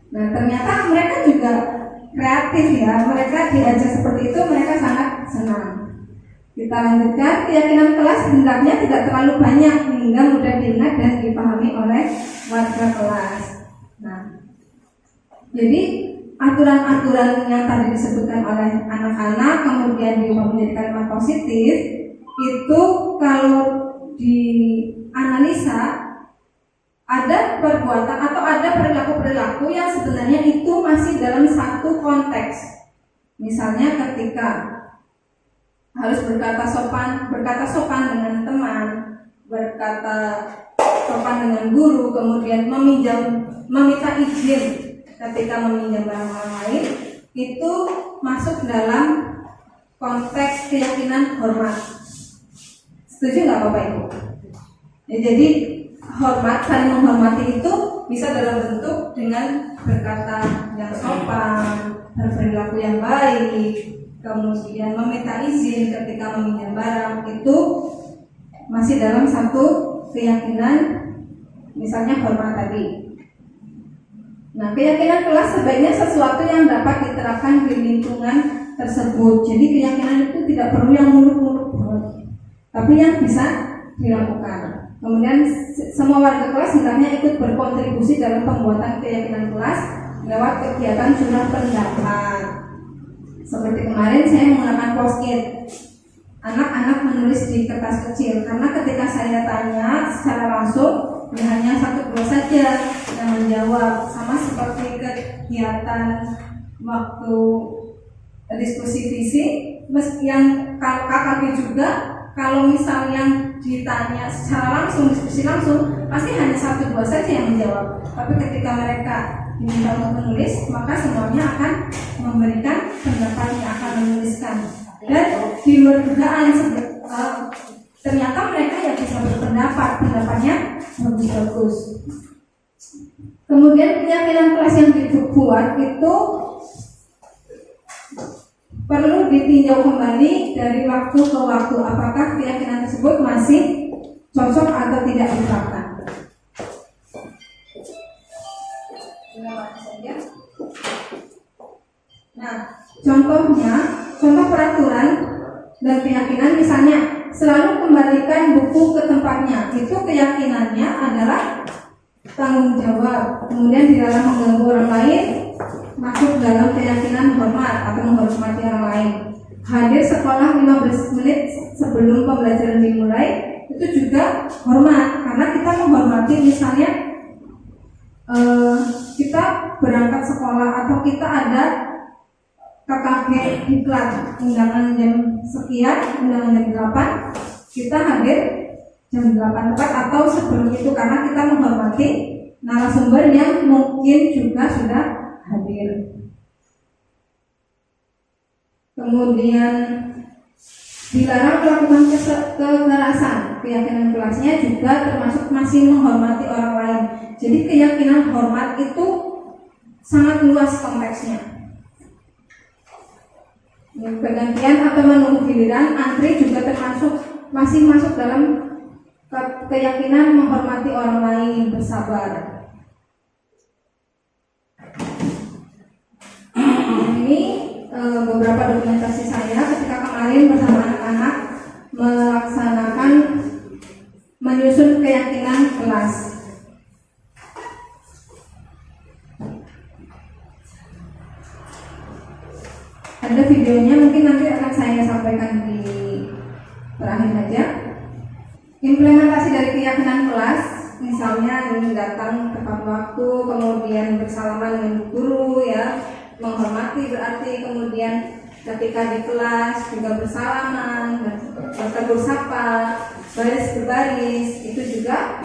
Nah, ternyata mereka juga kreatif ya. Mereka diajak seperti itu, mereka sangat senang. Kita lanjutkan, keyakinan kelas hendaknya tidak terlalu banyak hingga mudah diingat dan dipahami oleh warga kelas. Nah, jadi aturan-aturan yang tadi disebutkan oleh anak-anak kemudian diubah menjadi kalimat positif, itu kalau dianalisa ada perbuatan atau ada perilaku-perilaku yang sebenarnya itu masih dalam satu konteks. Misalnya ketika harus berkata sopan dengan teman, berkata sopan dengan guru, kemudian meminta izin ketika meminjam barang orang lain, itu masuk dalam konteks keyakinan hormat. Setuju nggak Bapak Ibu? Ya, jadi hormat, saling menghormati itu bisa dalam bentuk dengan berkata yang sopan, berperilaku yang baik, kemudian meminta izin ketika meminjam barang, itu masih dalam satu keyakinan, misalnya hormat tadi. Nah, keyakinan kelas sebaiknya sesuatu yang dapat diterapkan di lingkungan tersebut. Jadi keyakinan itu tidak perlu yang muluk-muluk, tapi yang bisa dilakukan. Kemudian semua warga kelas hendaknya ikut berkontribusi dalam pembuatan keyakinan kelas lewat kegiatan curah pendapat. Seperti kemarin saya menggunakan post-it. Anak-anak menulis di kertas kecil, karena ketika saya tanya secara langsung, ya hanya 1-2 saja yang menjawab. Sama seperti kegiatan waktu diskusi visi, yang KKB juga, kalau misalnya ditanya secara langsung, diskusi langsung, pasti hanya 1-2 saja yang menjawab. Tapi ketika mereka diminta untuk menulis, maka semuanya akan memberikan pendapatnya, akan menuliskan. Dan di luar dugaan, ternyata mereka yang bisa berpendapat, pendapatnya bagus-bagus. Kemudian keyakinan kelas yang dibuat itu perlu ditinjau kembali dari waktu ke waktu, apakah keyakinan tersebut masih cocok atau tidak diterapkan. Nah, contoh peraturan dan keyakinan, misalnya selalu kembalikan buku ke tempatnya, itu keyakinannya adalah tanggung jawab. Kemudian di dalam mengganggu orang lain masuk dalam keyakinan hormat atau menghormati orang lain. Hadir sekolah 15 menit sebelum pembelajaran dimulai, itu juga hormat, karena kita menghormati. Misalnya kita berangkat sekolah atau kita ada KKG iklan undangan jam sekian, undangan jam 8, kita hadir jam 8 tepat atau sebelum itu, karena kita menghormati narasumber yang mungkin juga sudah hadir. Kemudian dilarang melakukan kekerasan. Keyakinan kelasnya juga termasuk masih menghormati orang lain. Jadi keyakinan hormat itu sangat luas konteksnya. Bergantian atau menunggu giliran, antri juga masih masuk dalam keyakinan menghormati orang lain, bersabar. Ini beberapa dokumentasi saya ketika kemarin bersama anak-anak melaksanakan menyusun keyakinan kelas. Ada videonya, mungkin nanti akan saya sampaikan di terakhir saja. Implementasi dari keyakinan kelas, misalnya ini datang tepat waktu, kemudian bersalaman dengan guru, ya, menghormati berarti, kemudian ketika di kelas juga bersalaman, bertegur sapa, baris berbaris, itu juga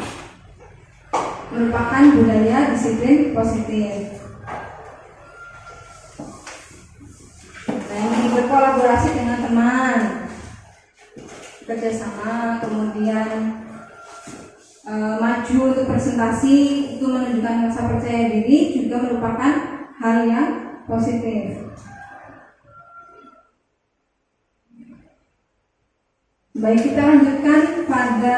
merupakan budaya disiplin positif. Nah, ini berkolaborasi dengan teman, kerjasama, kemudian maju untuk presentasi, itu menunjukkan rasa percaya diri, juga merupakan hal yang positif. Baik, kita lanjutkan pada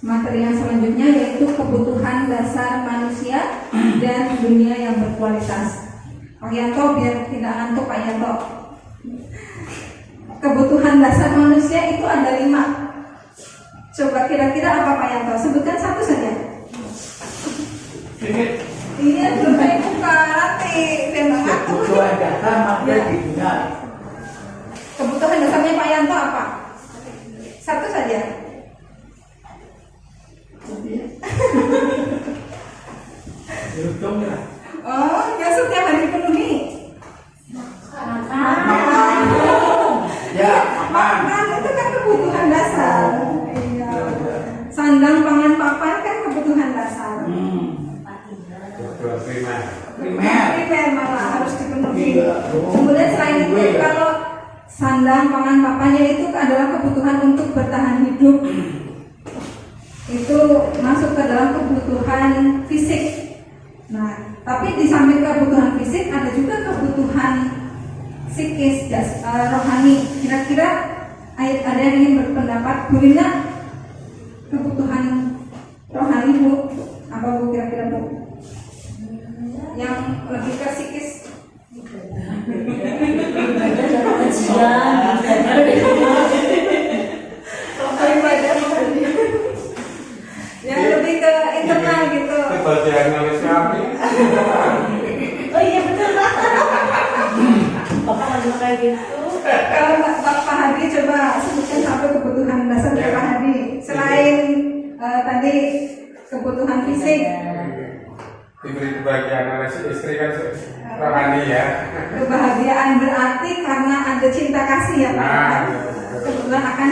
materi yang selanjutnya, yaitu kebutuhan dasar manusia dan dunia yang berkualitas. Pak Yanto, biar tidak ngantuk Pak Yanto. Kebutuhan dasar manusia itu ada 5. Coba kira-kira apa Pak Yanto? Sebutkan satu saja. Iya, belum saya buka nanti. Kebutuhan dasar manusia di dunia. Kebutuhan dasarnya Pak Yanto apa? Satu saja. Beruntung ya. Oh, ya setiap hari dipenuhi. Ya, makan. Makan itu kan kebutuhan dasar. Iya. Sandang, pangan, papan kan kebutuhan dasar. Primer malah harus dipenuhi. Kemudian selain itu, kalau sandang, pangan, papannya itu adalah kebutuhan untuk bertahan hidup. Itu masuk ke dalam kebutuhan fisik. Nah, tapi di samping kebutuhan fisik ada juga kebutuhan psikis, rohani. Kira-kira ada yang ingin berpendapat, Bu Lina, kebutuhan rohani Bu, apa Bu kira-kira Bu? Yang lebih ke psikis? Yang lebih ke internal gitu. Kebahagiaan manusia apa? Oh iya betul. Bapak lagi kayak gitu. Pak Hadi, coba sebutkan satu kebutuhan dasar Pak Hadi selain tadi kebutuhan fisik. Diberi kebahagiaan oleh si istri kan rohani ya. Kebahagiaan berarti karena ada cinta kasih ya Pak. Kebetulan akan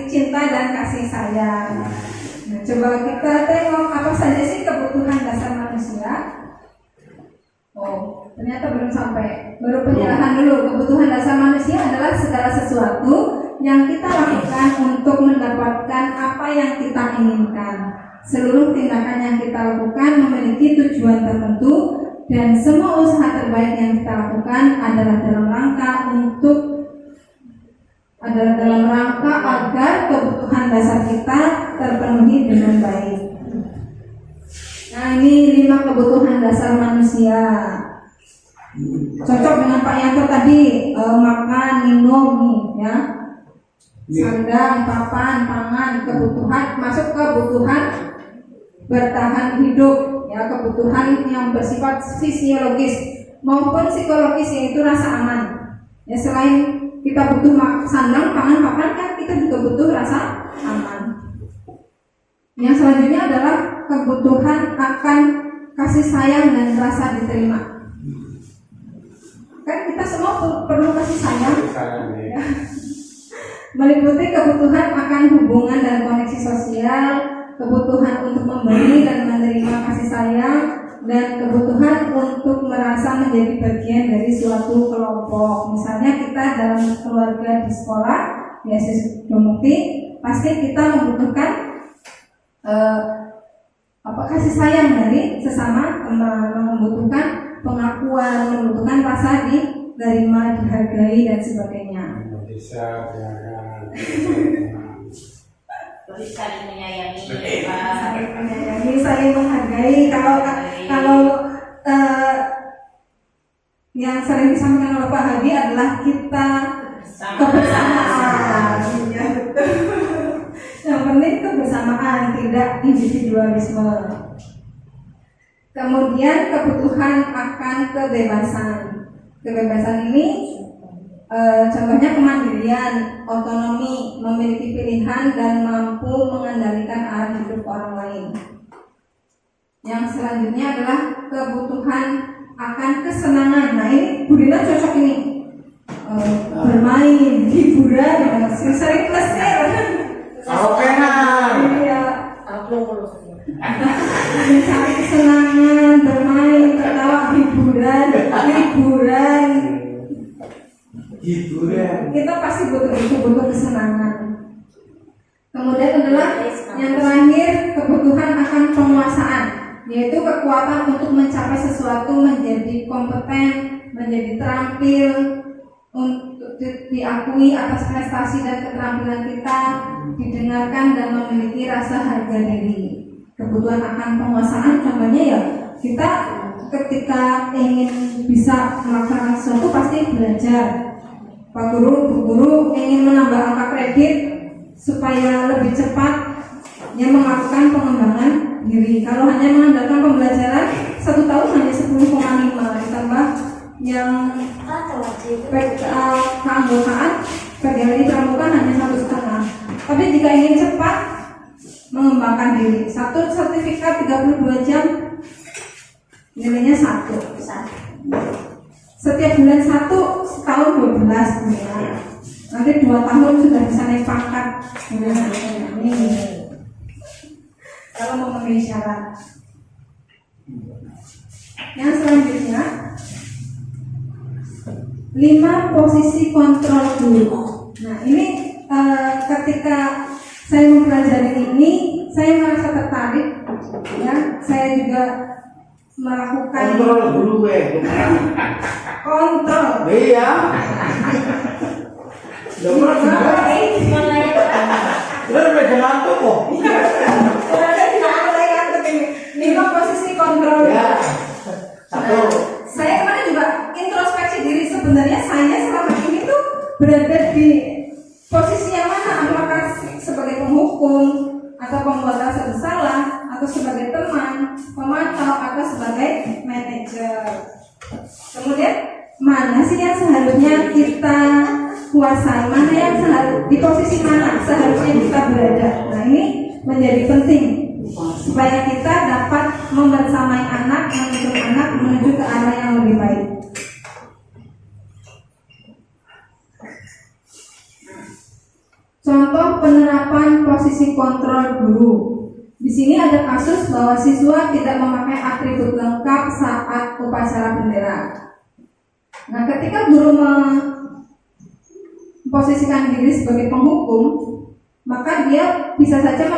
cinta dan kasih sayang. Nah, coba kita tengok apa saja sih kebutuhan dasar manusia. Oh, ternyata belum sampai. Baru penjelasan dulu. Kebutuhan dasar manusia adalah segala sesuatu yang kita lakukan untuk mendapatkan apa yang kita inginkan. Seluruh tindakan yang kita lakukan memiliki tujuan tertentu, dan semua usaha terbaik yang kita lakukan adalah dalam rangka agar kebutuhan dasar kita terpenuhi dengan baik. Nah, ini 5 kebutuhan dasar manusia. Cocok dengan Pak Yanto tadi, makan, minum, ya, sandang, papan, pangan, kebutuhan, masuk ke kebutuhan bertahan hidup, ya, kebutuhan yang bersifat fisiologis maupun psikologis, yaitu rasa aman. Ya, selain kita butuh sandang, pangan, papan, kan kita juga butuh rasa aman. Yang selanjutnya adalah kebutuhan akan kasih sayang dan rasa diterima. Kan kita semua perlu kasih sayang. Ya. Meliputi kebutuhan akan hubungan dan koneksi sosial, kebutuhan untuk memberi dan menerima kasih sayang, dan kebutuhan untuk merasa menjadi bagian dari suatu kelompok. Misalnya kita dalam keluarga di sekolah, di SSD Mukti, pasti kita membutuhkan kasih sayang dari sesama teman, membutuhkan pengakuan, membutuhkan rasa diterima, dihargai dan sebagainya. Bisa dengan Terus saling menyayangi, Saling menyayangi, saling menghargai. Kalau yang sering disampaikan oleh Pak Hadi adalah kita kebersamaan. Ya, betul. Yang penting kebersamaan, tidak individualisme. Kemudian kebutuhan akan kebebasan. Kebebasan ini contohnya kemandirian, otonomi, memiliki pilihan dan mampu mengendalikan arah hidup orang lain. Yang selanjutnya adalah kebutuhan akan kesenangan. Nah ini Bu Dina cocok ini, bermain, hiburan, sering plesir. Karaokean. Iya. Mencari kesenangan, bermain, tertawa, hiburan. Kita pasti butuh kesenangan. Kemudian adalah yang terakhir, kebutuhan akan penguasaan, yaitu kekuatan untuk mencapai sesuatu, menjadi kompeten, menjadi terampil, untuk diakui atas prestasi dan keterampilan kita, didengarkan dan memiliki rasa harga diri. Kebutuhan akan penguasaan contohnya ya, kita ketika ingin bisa melaksanakan sesuatu pasti belajar. Pak Guru, Bu Guru ingin menambah angka kredit supaya lebih cepat yang melakukan pengembangan diri. Kalau hanya mengandalkan pembelajaran 1 tahun hanya 10,5 ditambah yang keanggotaan pegawai pramuka hanya 1,5. Tapi jika ingin cepat mengembangkan diri, satu sertifikat 32 jam nilainya 1. Setiap bulan 1, setahun 12 ya. Nanti 2 tahun sudah bisa naik pangkat. Ini kalau memenuhi syarat. Yang selanjutnya 5 posisi kontrol guru. Nah ini ketika saya mempelajari ini, saya merasa tertarik. Ya, saya juga melakukan Kontrol dulu kontrol. Iya. Nomor juga. Lu udah jalan tuh kok. Berada di mana yang ini? 5 posisi kontrol. Ya. 1. Saya kemarin juga introspeksi diri, sebenarnya saya selama ini tuh berada di posisi yang mana? Apakah sebagai penghukum atau pembuat rasa bersalah, atau sebagai teman, pemantau, atau sebagai manajer? Kemudian mana sih yang seharusnya kita kuasai, mana yang di posisi mana seharusnya kita berada? Nah ini menjadi penting supaya kita dapat membersamai anak, menuntun anak menuju ke arah yang lebih baik. Contoh penerapan posisi kontrol guru. Di sini ada kasus bahwa siswa tidak memakai atribut lengkap saat upacara bendera. Nah, ketika guru memposisikan diri sebagai penghukum, maka dia bisa saja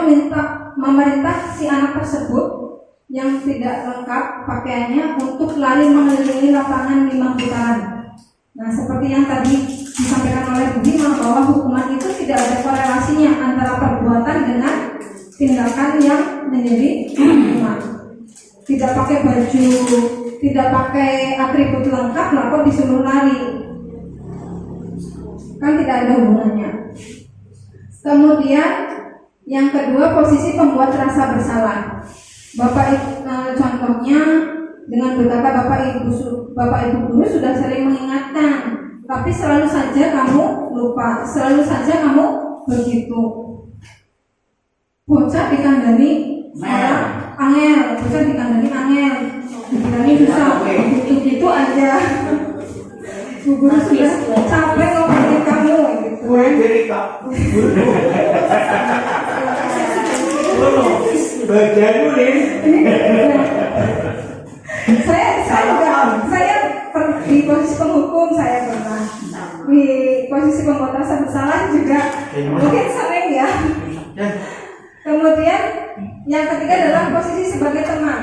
memerintah si anak tersebut yang tidak lengkap pakaiannya untuk lari mengelilingi lapangan 5 putaran. Nah, seperti yang tadi disampaikan oleh Bu Dina, bahwa hukuman itu tidak ada korelasinya antara perbuatan dengan tindakan yang menjadi hukuman. Tidak pakai baju, tidak pakai atribut lengkap, lalu disuruh lari, kan tidak ada hubungannya. Kemudian yang kedua, posisi pembuat rasa bersalah. Contohnya dengan berkata Bapak Ibu guru sudah sering mengingatkan, tapi selalu saja kamu lupa, selalu saja kamu begitu. Bocah dikandani angel, bocah dikandani angel, dikandani susah, begitu aja. Bu guru sudah capek ngomongin kamu gitu. Gue dari kamu. Bagianmu nih. Saya di posisi penghukum, saya pernah di posisi pembuat rasa bersalah juga, mungkin sering ya. Kemudian Yang ketiga adalah posisi sebagai teman.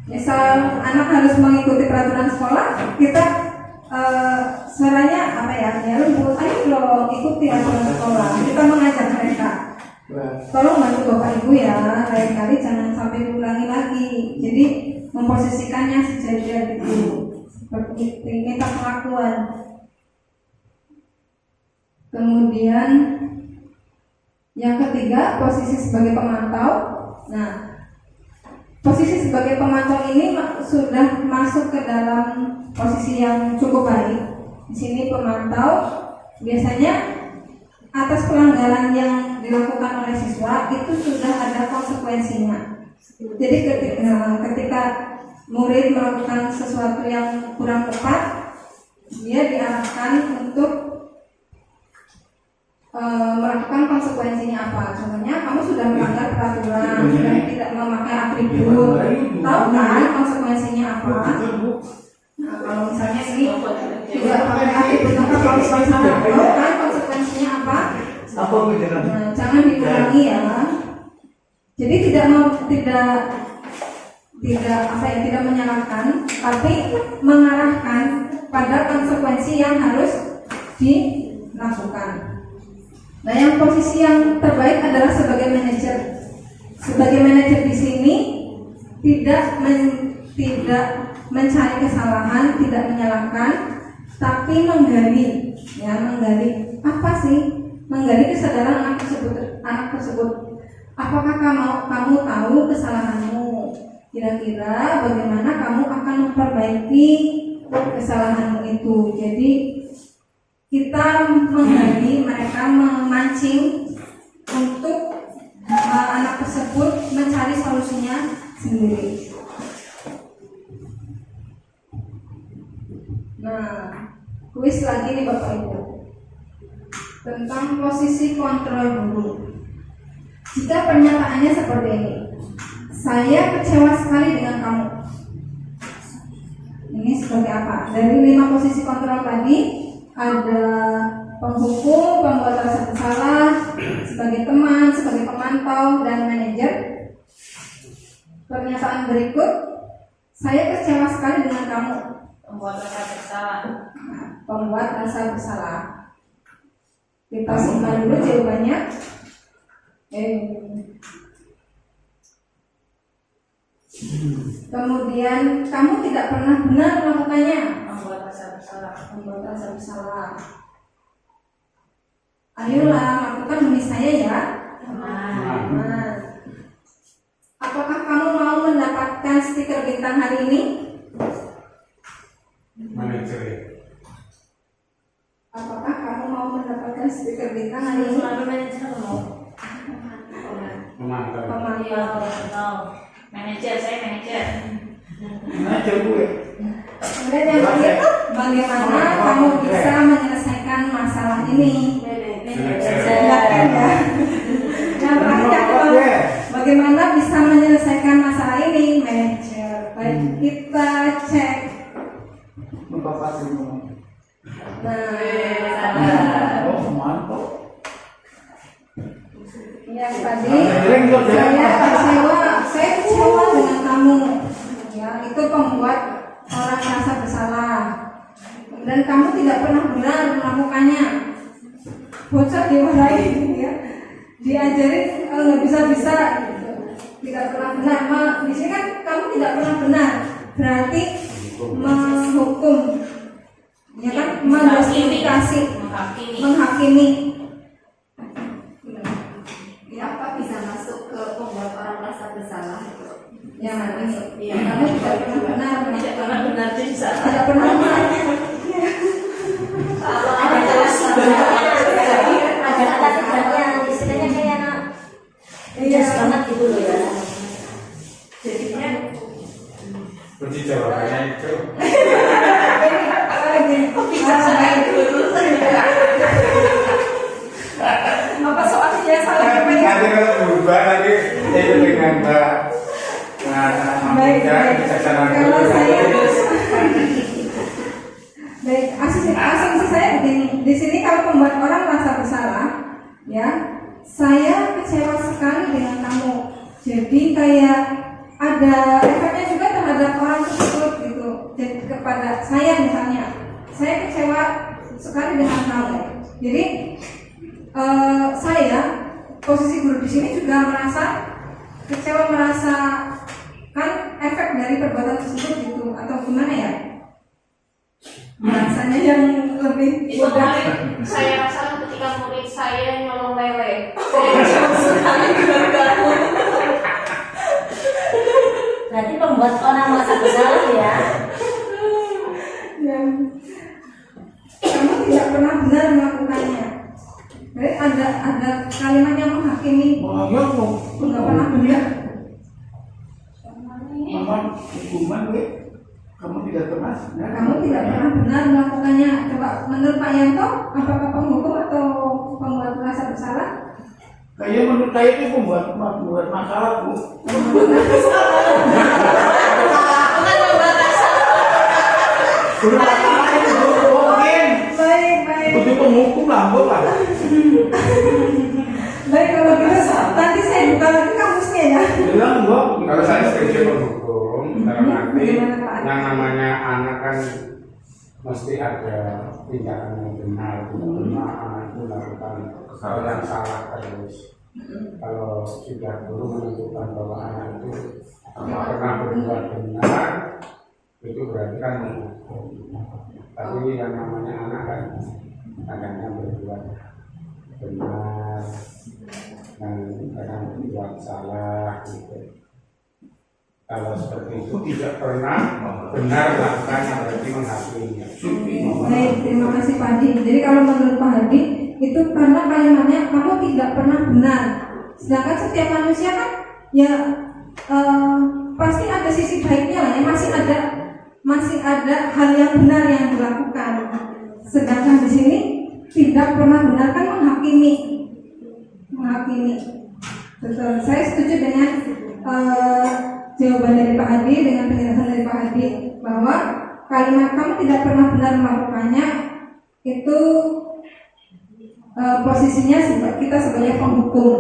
Misal anak harus mengikuti peraturan sekolah, kita suaranya apa ya? Ya lembut, ayo dong ikuti aturan sekolah. Kita mengajak mereka. Tolong bantu bapak ibu ya, lain kali jangan sampai diulangi lagi. Jadi memposisikannya sejajar gitu, seperti minta pengakuan. Kemudian yang ketiga posisi sebagai pemantau. Nah, posisi sebagai pemantau ini sudah masuk ke dalam posisi yang cukup baik. Di sini pemantau biasanya atas pelanggaran yang dilakukan oleh siswa itu sudah ada konsekuensinya. Jadi ketika murid melakukan sesuatu yang kurang tepat, dia diarahkan untuk melakukan konsekuensinya apa. Contohnya kamu sudah melanggar peraturan, sudah tidak memakai atribut, tahu kan konsekuensinya apa? Nah, kalau misalnya ini tidak pakai atribut, maka konsekuensinya tahu kan konsekuensinya apa? Nah, jangan dikurangi ya. Jadi tidak menyalahkan, tapi mengarahkan pada konsekuensi yang harus dilakukan. Nah, yang posisi yang terbaik adalah sebagai manajer. Sebagai manajer di sini tidak mencari kesalahan, tidak menyalahkan, tapi menggali. Ya, menggali apa sih? Menggali kesadaran anak tersebut. Apakah kamu tahu kesalahanmu? Kira-kira bagaimana kamu akan memperbaiki kesalahanmu itu? Jadi kita menggali, mereka memancing untuk anak tersebut mencari solusinya sendiri. Nah, kuis lagi nih Bapak Ibu tentang posisi kontrol guru. Jika pernyataannya seperti ini, saya kecewa sekali dengan kamu. Ini seperti apa? Dari 5 posisi kontrol tadi ada penghukum, pembuat rasa bersalah, sebagai teman, sebagai pemantau, dan manajer. Pernyataan berikut, saya kecewa sekali dengan kamu. Membuat rasa bersalah. Nah, pembuat rasa bersalah. Kita simpan dulu jawabannya. Kemudian kamu tidak pernah benar melakukannya. Membuat rasa bersalah. Membuat rasa bersalah. Ayolah lakukan demi saya ya. Nah, apakah kamu mau mendapatkan stiker bintang hari ini? Manajer ya. Apakah kamu mau mendapatkan stiker bintang hari ini? Manajer mau. Memantau. Pemantau. Manajer, saya manajer. Manajer gue. Kemudian yang berikut, bagaimana kamu bisa menyelesaikan masalah ini? Silakan ya. Yang terakhir, bagaimana bisa menyelesaikan masalah ini? Manajer. Baik, kita cek. Bapak semua. Nah, Oh, mantap. yang tadi saya kecewa dengan kamu. Ya, itu pembuat orang merasa bersalah. Dan kamu tidak pernah benar melakukannya. Bocah dimarahi, ya. Diajarin nggak bisa, tidak pernah benar. Di sini kan kamu tidak pernah benar, berarti menghukum, ya kan, menjustifikasi, menghakimi. Apa bisa masuk ke pembuat orang merasa bersalah itu? Ya, kamu tidak pernah benar, Tidak pernah benar bisa. tidak pernah benar. Ada sebenarnya istilahnya kayak anak jas banget gitu loh ya. Jadinya Kunci jawabannya itu. Apa soalnya salah? Nanti kalau berubah lagi itu dengan Mbak. Baik, Kalau saya baik, asumsi saya begini. Di sini kalau membuat orang merasa bersalah, ya, saya kecewa sekali dengan kamu. Jadi kayak ada efeknya juga terhadap orang tersebut gitu. Jadi kepada saya misalnya, saya kecewa sekali dengan hal. Jadi saya posisi guru di sini juga merasa kecewa, merasa kan efek dari perbuatan tersebut gitu, atau gimana ya? Rasanya yang lebih Itu kemarin saya rasakan ketika murid saya nyolong lele. Saya kecewa sekali gara-gara. Berarti membuat orang merasa bersalah ya. yang kamu tidak pernah benar melakukannya. Jadi ada kalimat yang menghakimi Mengayak lo. nggak pernah benar. Mama hukuman weh. Kamu tidak pernah. Ya, Kamu tidak pernah benar melakukannya. Coba menurut Pak Yanto, apakah penghukum atau pembuat merasa bersalah? Kayaknya menurut saya itu membuat masalah bu. Sudah masalah itu mungkin. Baik. Untuk penghukum lambung lah. Baik, kalau gitu nanti saya buka lagi kamusnya ya. Bilang gua. Kalau saya setuju menghukum, dalam arti Bagaimana, Pak? yang namanya anak kan mesti ada tindakan yang benar, benar anak itu melakukan hal yang salah terus. Kalau sudah guru menentukan bahwa anak itu pernah berbuat benar, itu berarti kan menghukum. Tapi yang namanya anak kan kadang-kadang berbuat benar dan kadang berbuat salah gitu. Kalau seperti itu tidak pernah benar melakukan berarti menghakimi. Baik, terima kasih Pak Hadi. Jadi kalau menurut Pak Hadi itu karena kalimatnya kamu tidak pernah benar. Sedangkan setiap manusia kan ya pasti ada sisi baiknya lah, ya masih ada hal yang benar yang dilakukan. Sedangkan di sini tidak pernah benar kan menghakimi. Betul. Saya setuju dengan jawaban dari Pak Hadi, dengan penjelasan dari Pak Hadi bahwa kalimat kamu tidak pernah benar melakukannya itu posisinya kita sebagai penghukum.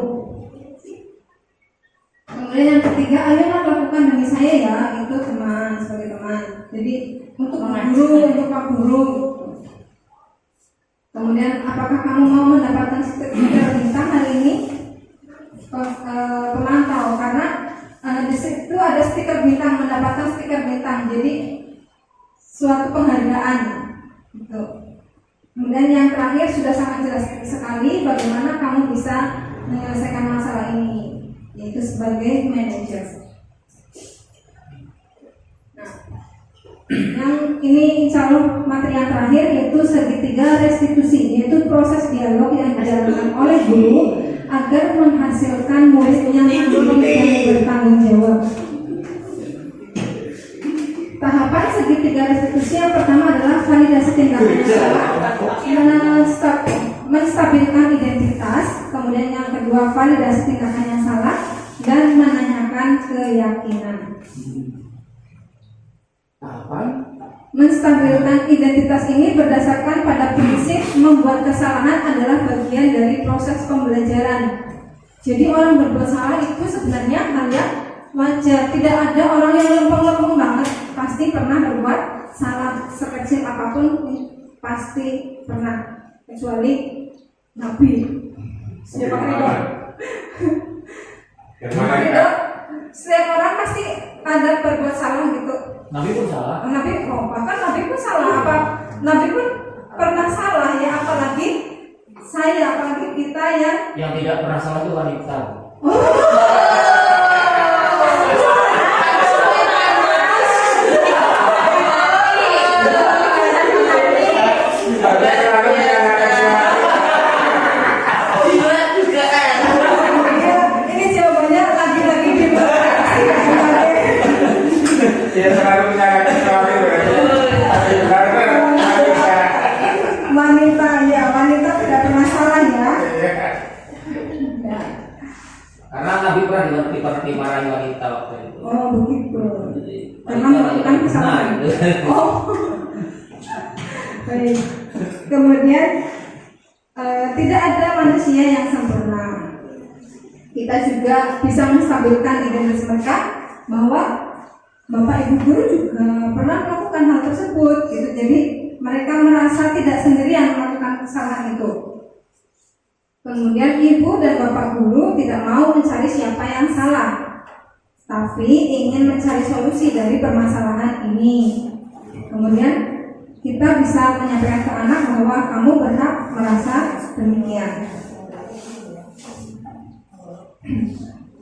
Kemudian yang ketiga, ayolah lakukan demi saya ya, itu teman, sebagai teman. Jadi untuk guru, untuk Pak Guru. Kemudian apakah kamu mau mendapatkan stiker bintang hari ini? Pemantau, karena di situ ada stiker bintang, mendapatkan stiker bintang. Jadi suatu penghargaan. Gitu. Kemudian yang terakhir sudah sangat jelas sekali bagaimana kamu bisa menyelesaikan masalah ini, yaitu sebagai manajer. Nah, yang ini insya Allah materi yang terakhir yaitu segitiga restitusi, yaitu proses dialog yang dijalankan oleh guru agar menghasilkan murid yang mandiri dan bertanggung jawab. Tahapan segitiga restitusi yang pertama adalah validasi tindakan yang salah, menstabilkan identitas. Kemudian yang kedua validasi tindakan yang salah dan menanyakan keyakinan. Tahapan Menstabilkan identitas ini berdasarkan pada prinsip membuat kesalahan adalah bagian dari proses pembelajaran. Jadi orang berbuat salah itu sebenarnya hal yang wajar. Tidak ada orang yang lempeng-lempeng banget, pasti pernah berbuat salah, sekecil apapun pasti pernah, kecuali Nabi. Siapa itu? Setiap orang pasti ada berbuat salah gitu. Nabi pun salah. Bahkan Nabi pun salah, Nabi pun pernah salah ya, apalagi kita Yang tidak pernah salah itu wanita. ini jawabannya lagi-lagi Ya selalu menyalahkan suami wanita tidak pernah salah ya. Karena Nabi pernah dimarahi wanita waktu itu. Oh begitu. Jadi, Memang melakukan kesalahan. Oh. Baik. Kemudian tidak ada manusia yang sempurna. kita juga bisa menstabilkan identitas mereka bahwa bapak ibu guru juga pernah melakukan hal tersebut gitu. Jadi mereka merasa tidak sendirian melakukan kesalahan itu. Kemudian ibu dan bapak guru tidak mau mencari siapa yang salah, tapi ingin mencari solusi dari permasalahan ini. Kemudian kita bisa menyampaikan ke anak bahwa kamu berhak merasa demikian.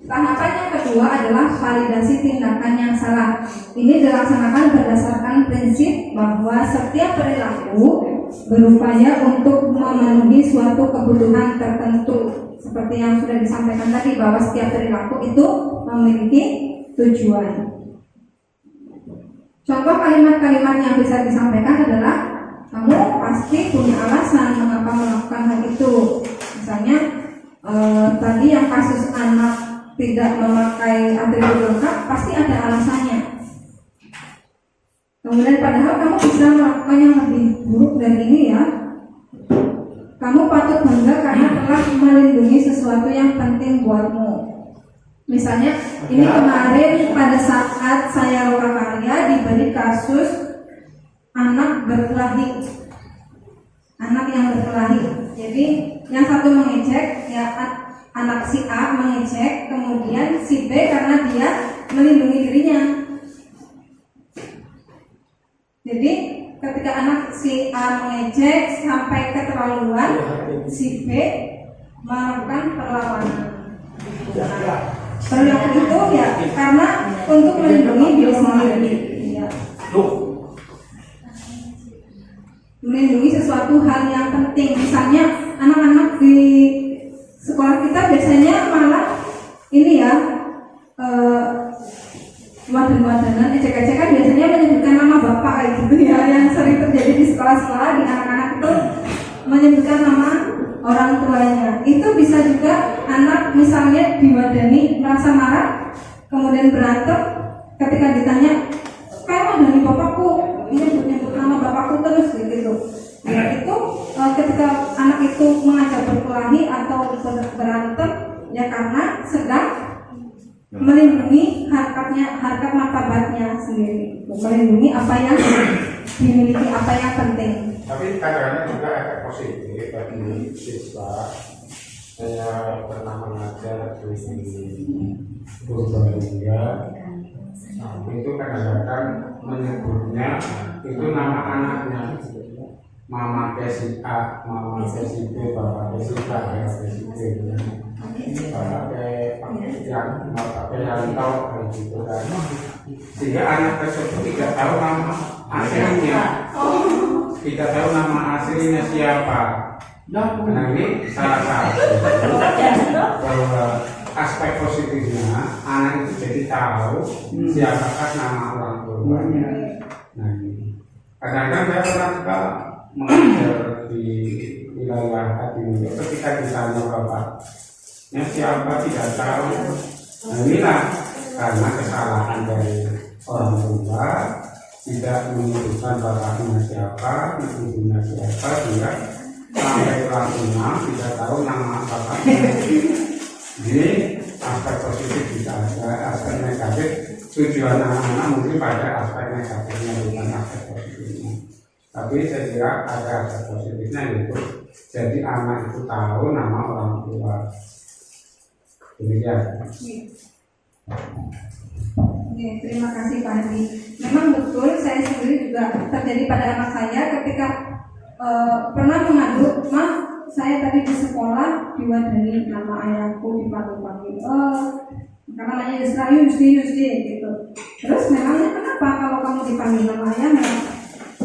Tahapan yang kedua adalah validasi tindakan yang salah. Ini dilaksanakan berdasarkan prinsip bahwa setiap perilaku berupaya untuk memenuhi suatu kebutuhan tertentu. Seperti yang sudah disampaikan tadi bahwa setiap perilaku itu memiliki tujuan. Contoh kalimat-kalimat yang bisa disampaikan adalah kamu pasti punya alasan mengapa melakukan hal itu. Misalnya tadi yang kasus anak tidak memakai atribut lengkap pasti ada alasannya. Kemudian padahal kamu bisa melakukan yang lebih buruk dari ini ya. Kamu patut bangga karena telah melindungi sesuatu yang penting buatmu. Misalnya ini kemarin pada saat saya lokakarya diberi kasus anak berkelahi, anak yang berkelahi. Jadi yang satu mengejek ya, anak si A mengejek, kemudian si B karena dia melindungi dirinya. Jadi ketika anak si A mengejek sampai keterlaluan, si B melakukan perlawanan. Perilaku itu ya karena untuk melindungi diri sendiri, ya. Melindungi sesuatu hal yang penting. Misalnya anak-anak di sekolah kita biasanya malah ini ya, wadan-wadanan, ejek-ejekan biasanya menyebutkan nama bapak kayak gitu ya, yang sering terjadi di sekolah-sekolah di anak-anak itu menyebutkan nama orang tuanya. Itu bisa juga anak misalnya diwadani merasa marah, kemudian berantem, ketika ditanya kamu wadani bapakku, nyebut nama bapakku terus gitu. Ya itu ketika anak itu mengajak berkelahi atau berantem ya karena sedang melindungi harkat martabatnya sendiri, melindungi apa yang dimiliki, apa yang penting. Tapi kadang-kadang juga efek positif bagi siswa. Saya pernah mengajar di Purbalingga. Itu kadang-kadang menyebutnya itu nama anaknya, mama si A, mama si B, bapak si A, bapak si B, bapak yang tahu gitu kan. Sehingga anak tersebut tidak tahu nama aslinya, tidak tahu nama aslinya siapa. Nah ini salah satu bahwa aspek positifnya anak itu jadi tahu siapakah nama orang tuanya. Nah ini kadang-kadang saya pernah juga mengajar di wilayah Hatimulia, ketika ditanya bapaknya siapa tidak tahu. Nah inilah karena kesalahan dari orang tua, tidak menyebutkan bapaknya siapa, ibunya siapa, sehingga sampai kelas 6 tidak tahu nama bapaknya. Jadi aspek positif bisa ada, aspek negatif. Tujuan anak-anak mungkin pada aspek negatifnya bukan aspek positifnya. Tapi saya kira ada aspek positifnya, yaitu jadi anak itu tahu nama orang tua. Demikian. Oke, terima kasih Pak Hadi. Memang betul, saya sendiri juga terjadi pada anak saya ketika pernah mengadu, "Ma, saya tadi di sekolah diwadani nama ayahku, dipanggil-panggil, karena namanya Yusti gitu. Terus memangnya kenapa kalau kamu dipanggil nama ayahnya?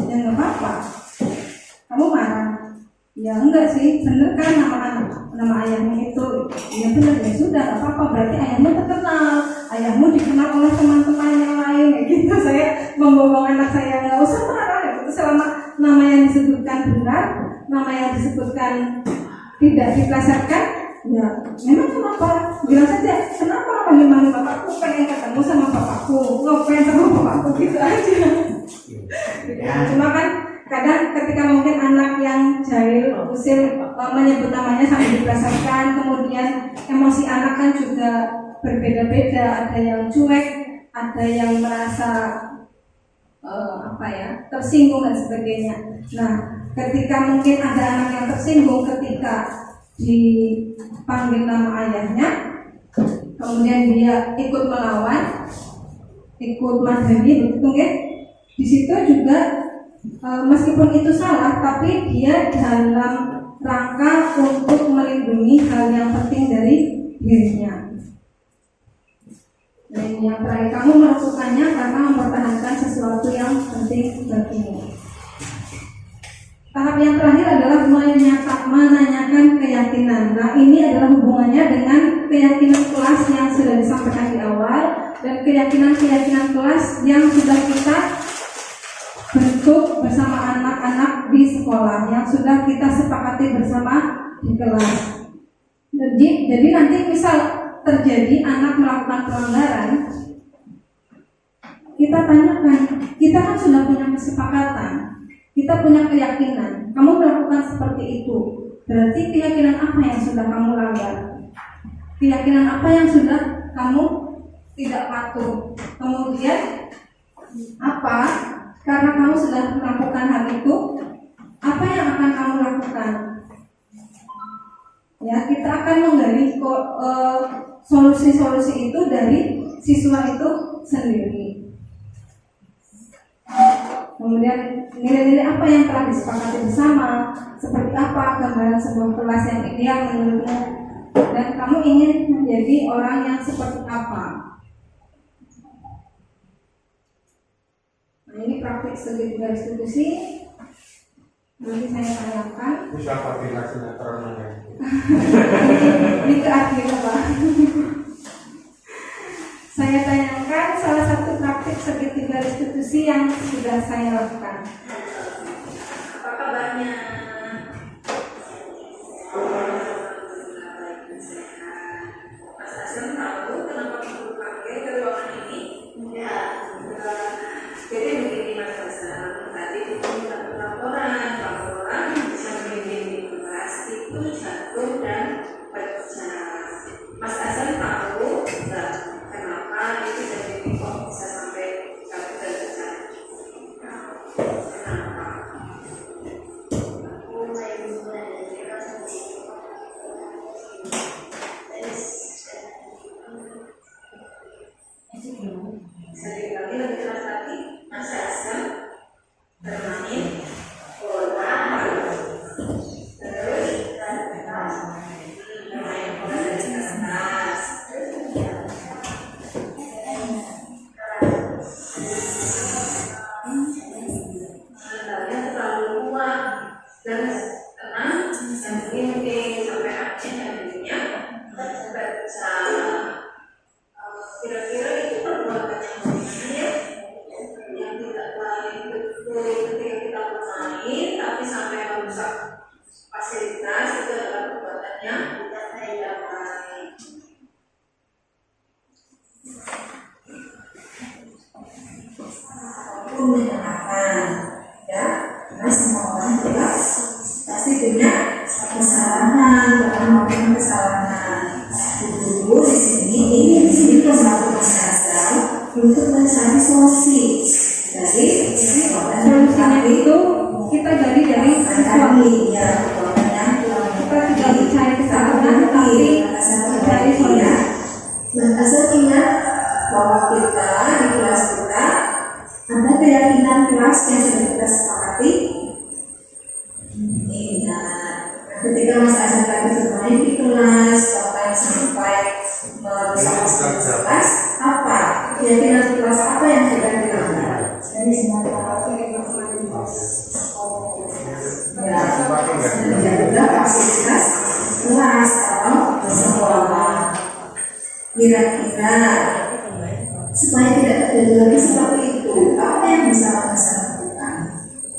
Ya nggak apa-apa. Kamu marah? Ya enggak sih, bener kan nama ayahmu itu? Ya bener, ya sudah, nggak apa-apa. Berarti ayahmu terkenal, ayahmu dikenal oleh teman-teman yang lain, kayak gitu. Saya membawa anak saya, nggak usah marah, gitu. Selama nama yang disebutkan benar, nama yang disebutkan tidak diplesetkan, ya memang kenapa? Bilang saja, kenapa panggil-panggil bapakku, pengen ketemu sama bapakku, pengen sama bapakku, gitu aja. Cuma kan kadang ketika mungkin anak yang jahil usil menyebut namanya sampai dipelesetkan. Kemudian emosi anak kan juga berbeda-beda, ada yang cuek, ada yang merasa tersinggung dan sebagainya. Nah, ketika mungkin ada anak yang tersinggung ketika dipanggil nama ayahnya, kemudian dia ikut melawan, ikut madani, begitu kan? Di situ juga meskipun itu salah, tapi dia dalam rangka untuk melindungi hal yang penting dari dirinya. Dan yang terakhir, kamu melakukannya karena mempertahankan sesuatu yang penting bagimu. Tahap yang terakhir adalah menanyakan keyakinan. Nah, ini adalah hubungannya dengan keyakinan kelas yang sudah disampaikan di awal dan keyakinan-keyakinan kelas yang sudah kita bentuk bersama anak-anak di sekolah, yang sudah kita sepakati bersama di kelas. Jadi nanti misal terjadi anak melakukan pelanggaran, kita tanyakan, kita kan sudah punya kesepakatan, kita punya keyakinan, kamu melakukan seperti itu, berarti keyakinan apa yang sudah kamu langgar? Keyakinan apa yang sudah kamu tidak patuh? Kemudian apa? Karena kamu sudah melakukan hal itu, apa yang akan kamu lakukan? Ya, kita akan menggali solusi-solusi itu dari siswa itu sendiri. Kemudian nilai-nilai apa yang telah disepakati bersama, seperti apa gambaran sebuah kelas yang ideal menurutmu, dan kamu ingin menjadi orang yang seperti apa. Nah, ini praktik segitiga institusi. Nanti saya tanyakan. Bisa pakai sinetron ya. Ini ke akhir Pak. Saya tanyakan salah satu praktik segitiga institusi yang sudah saya lakukan. Apa kabarnya? Mas Hasan tahu kenapa perlu pakai ke ruangan ini? Ya. Jadi begini Mas Hasan, tadi kita minta laporan sambil di kelas itu jatuh dan pecah. Mas Hasan tahu nggak kenapa itu jadi kok bisa sampai jatuh dan pecah? Kenapa? Saya lagi kelas lagi, Mas Hasan bermain bola, terus bermain bola dari atas. Mentalnya terlalu kuat dan tenang, yang mungkin sampai akhirnya dirinya pecah. Kira-kira itu perbuatan yang tidak baik betul ketika kita bermain, tapi sampai merusak fasilitas, itu adalah perbuatan yang tidak baik. Apapun dengan apa, ya, karena semua orang juga pasti punya kesalahan, bahkan melakukan kesalahan. Guru di sini melakukan dasar untuk mencari solusi dari solusinya itu kita dari siswa. Ya, kita tidak mencari kesalahan, tapi mencari solusi. Asal ingat bahwa kita di kelas kita ada keyakinan kelas yang sudah kita sepakati. Ketika Mas Azan tadi bermain di kelas, bahkan sampai bersama kelas, apa keyakinan kelas apa yang sudah dilanggar? Dari ya, menjaga fasilitas kelas atau sekolah. Kira-kira supaya tidak terjadi lagi seperti itu, apa yang bisa Mas lakukan?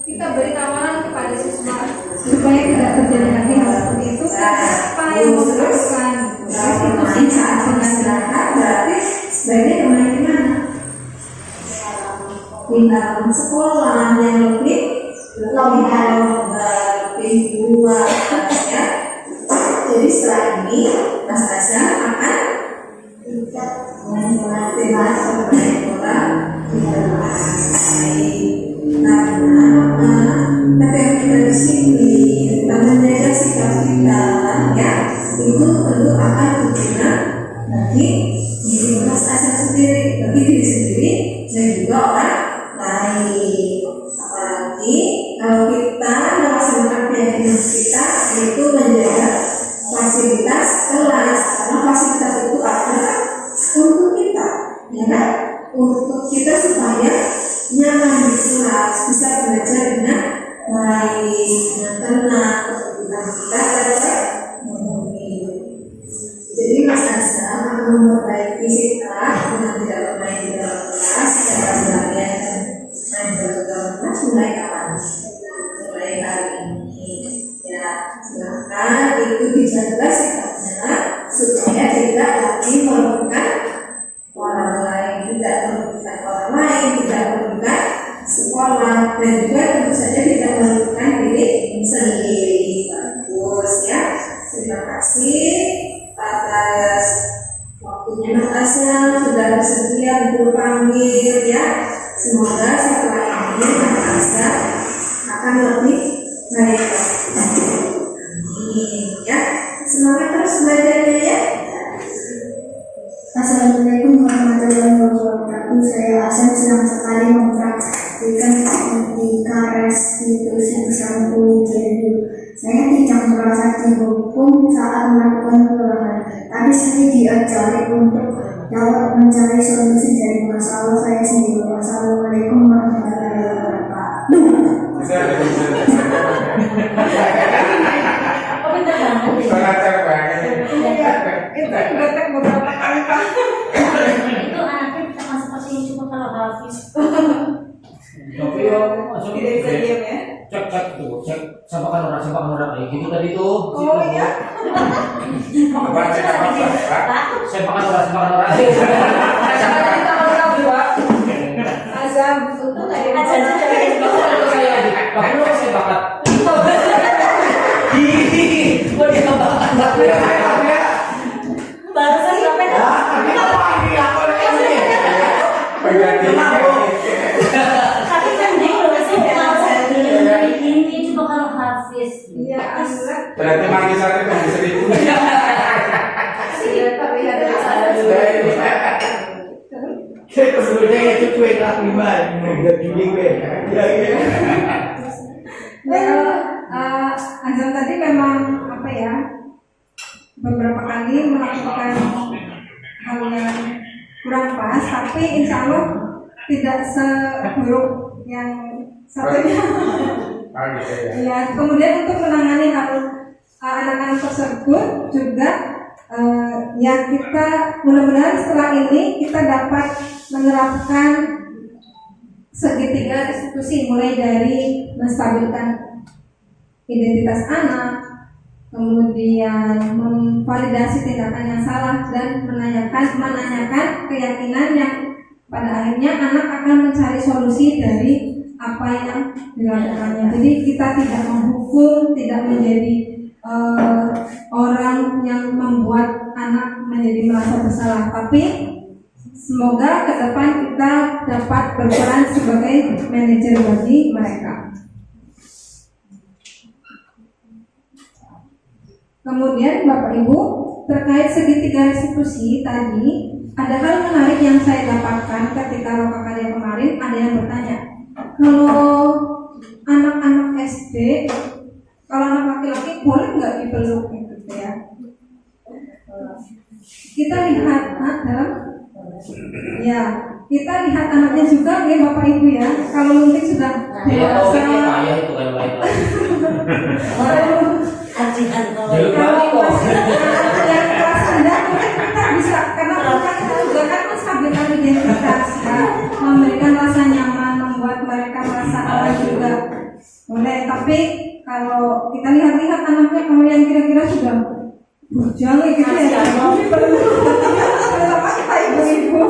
Kita beri tawaran kepada siswa supaya tidak terjadi lagi hal seperti itu. Apa yang mau dilakukan? Restitusi saat istirahat berarti sebaiknya kemarin di mana? Di dalam sekolah yang lebih luas ya. setelah ini Mas Azhar akan membahas mengenai pola interaksi karena ketika kita disiplin dan menjaga sikap kita ya itu tentu akan berguna bagi diri Mas Azhar sendiri, bagi diri sendiri dan juga orang lain. Apalagi kalau kita melaksanakan keyakinan kita itu menjaga fasilitas kelas, karena fasilitas itu adalah untuk kita, ya kan? Untuk kita supaya nyaman di kelas, bisa belajar dengan baik, dengan tenang, kemudian kita dapat memenuhi. Jadi Mas Azhar akan memperbaiki sikap dengan tidak bermain di dalam kelas, secara belajar dan main dalam kelas mulai kapan? Mulai hari ini. Ya, silakan itu dijaga sikapnya supaya tidak lagi merugikan orang lain, tidak merugikan orang lain, tidak merugikan sekolah, dan juga tentu saja tidak merugikan diri sendiri. Bagus ya. Terima kasih atas waktunya Mas Azhar, sudah bersedia guru panggil ya. Semoga setelah ini Mas Azhar akan lebih baik. Amin ya. Semangat terus belajarnya ya. Assalamualaikum warahmatullahi wabarakatuh. Saya Hasan senang sekali mempraktikkan ketika restitusi bersama guru. Saya tidak merasa dihukum saat melakukan kesalahan, tapi saya diajari untuk dapat mencari solusi dari masalah saya sendiri. Wassalamualaikum warahmatullahi wabarakatuh. Belajar banget. Itu betek beberapa kali Pak. Itu anaknya sama seperti yang cuma kalau Hafiz. Tapi yo masuk Tidak bisa diam ya. cek tuh, cek sampakan orang kayak gitu tadi tuh. Oh iya. Apa cek apa? Sampakan orang. Azam itu kayak Bahkan lu saya bakat. Barusan sampai tapi penting loh sih kalau saya ini coba kalau Hafiz. iya Azam. Berarti manggil satu kan bisa seribu. Iya terlihat Saya sebelumnya itu cuek lah pribadi, nggak judi gue. Azam tadi memang apa ya, beberapa kali melakukan hal yang kurang pas, tapi insya Allah tidak seburuk yang satunya. Ya, kemudian untuk menangani hal anak-anak tersebut juga ya kita mudah-mudahan setelah ini kita dapat menerapkan segitiga restitusi, mulai dari menstabilkan identitas anak, kemudian memvalidasi tindakan yang salah, dan menanyakan keyakinan yang pada akhirnya anak akan mencari solusi dari apa yang dilakukannya. Jadi kita tidak menghukum, tidak menjadi orang yang membuat anak menjadi merasa bersalah, tapi semoga ke depan kita dapat berperan sebagai manajer bagi mereka. Kemudian Bapak Ibu, terkait segitiga restitusi tadi, ada hal menarik yang saya dapatkan ketika lokakarya kemarin. Ada yang bertanya, kalau anak-anak SD, kalau anak laki-laki boleh nggak dipeluk gitu ya? Kita lihat dalam, ya kita lihat anaknya juga ya Bapak Ibu ya. Kalau mungkin sudah dewasa, Ayah itu kan lain. kalau masih yang kelas rendah mungkin kita bisa, karena kita juga kan menstabilkan identitas ya, memberikan rasa nyaman, membuat mereka merasa aman juga boleh. Tapi kalau kita lihat-lihat anaknya, kalau yang kira-kira sudah bujang gitu ya, apa ibu-ibu.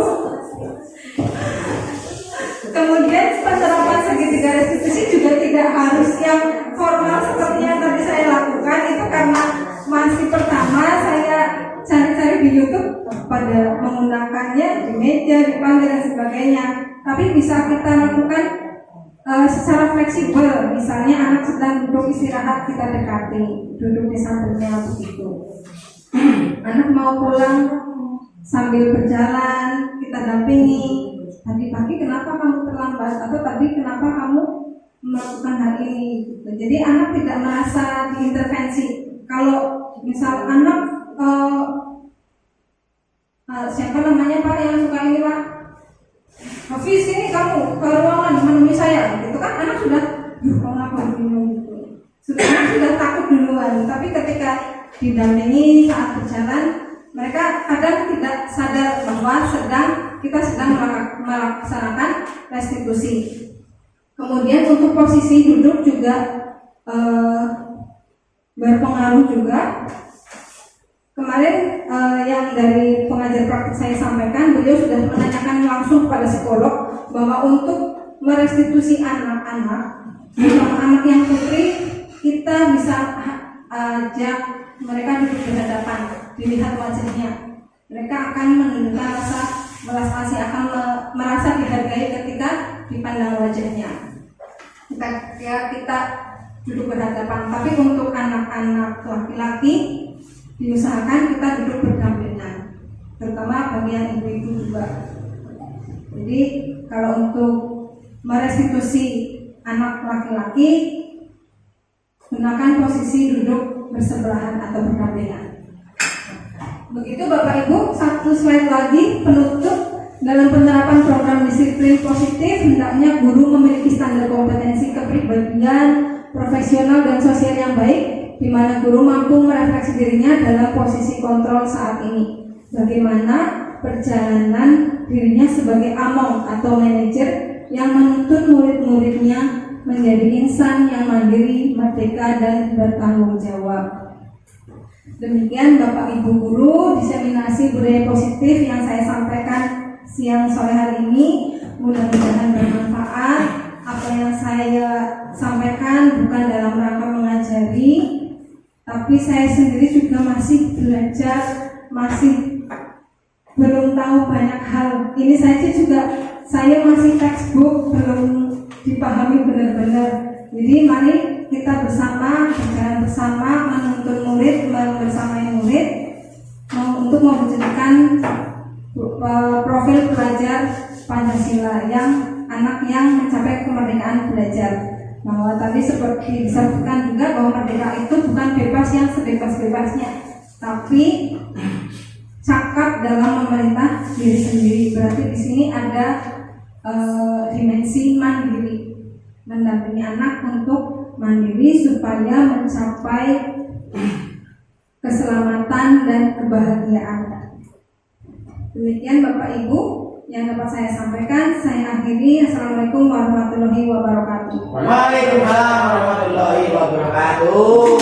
Kemudian penerapan segitiga restitusi juga tidak harus yang formal seperti yang tadi saya lakukan, itu karena masih pertama saya cari-cari di YouTube pada menggunakannya di meja, di panggil dan sebagainya. Tapi bisa kita lakukan secara fleksibel. Misalnya anak sedang duduk istirahat, kita dekati, duduk di sampingnya begitu. Anak mau pulang sambil berjalan, kita dampingi. Tadi pagi kenapa kamu terlambat? Atau tadi kenapa kamu melakukan hal ini? Jadi anak tidak merasa diintervensi. Kalau misal anak siapa namanya Pak yang suka ini Pak? Hafiz, ini kamu ke ruangan menemui saya, gitu kan? Anak sudah, kamu apa begini gitu. Anak sudah takut duluan. Tapi ketika didampingi saat berjalan, mereka kadang tidak sadar bahwa kita sedang melaksanakan restitusi. Kemudian untuk posisi duduk juga berpengaruh juga. Kemarin yang dari pengajar praktik saya sampaikan, beliau sudah menanyakan langsung kepada psikolog bahwa untuk merestitusi anak-anak, anak yang putri, kita bisa ajak mereka duduk berhadapan, dilihat wajahnya. Mereka akan menunjukkan rasa belas kasih, akan merasa dihargai ketika dipandang wajahnya. Kita duduk berhadapan. Tapi untuk anak-anak laki-laki diusahakan kita duduk berdampingan, terutama bagi yang ibu-ibu juga. Jadi kalau untuk merestitusi anak laki-laki, gunakan posisi duduk bersebelahan atau berdampingan. Begitu Bapak Ibu. Satu slide lagi penutup. Dalam penerapan program disiplin positif, hendaknya guru memiliki standar kompetensi kepribadian, profesional dan sosial yang baik, di mana guru mampu merefleksi dirinya dalam posisi kontrol saat ini. Bagaimana perjalanan dirinya sebagai among atau manajer yang menuntun murid-muridnya menjadi insan yang mandiri, merdeka, dan bertanggung jawab. Demikian Bapak Ibu Guru, diseminasi budaya positif yang saya sampaikan siang sore hari ini. Mudah-mudahan bermanfaat. Apa yang saya sampaikan bukan dalam rangka mengajari, tapi saya sendiri juga masih belajar, masih belum tahu banyak hal. Ini saja juga saya masih textbook, belum dipahami benar-benar. Jadi mari kita bersama, berjalan bersama, menuntun murid, bersamai murid untuk mewujudkan profil pelajar Pancasila yang anak yang mencapai kemerdekaan belajar. Bahwa tadi seperti disebutkan juga bahwa merdeka itu bukan bebas yang sebebas-bebasnya, tapi cakap dalam memerintah diri sendiri. Berarti di sini ada dimensi mandiri, mendampingi anak untuk mandiri supaya mencapai keselamatan dan kebahagiaan. Demikian Bapak Ibu yang dapat saya sampaikan. Saya akhiri. Assalamualaikum warahmatullahi wabarakatuh. Waalaikumsalam warahmatullahi wabarakatuh.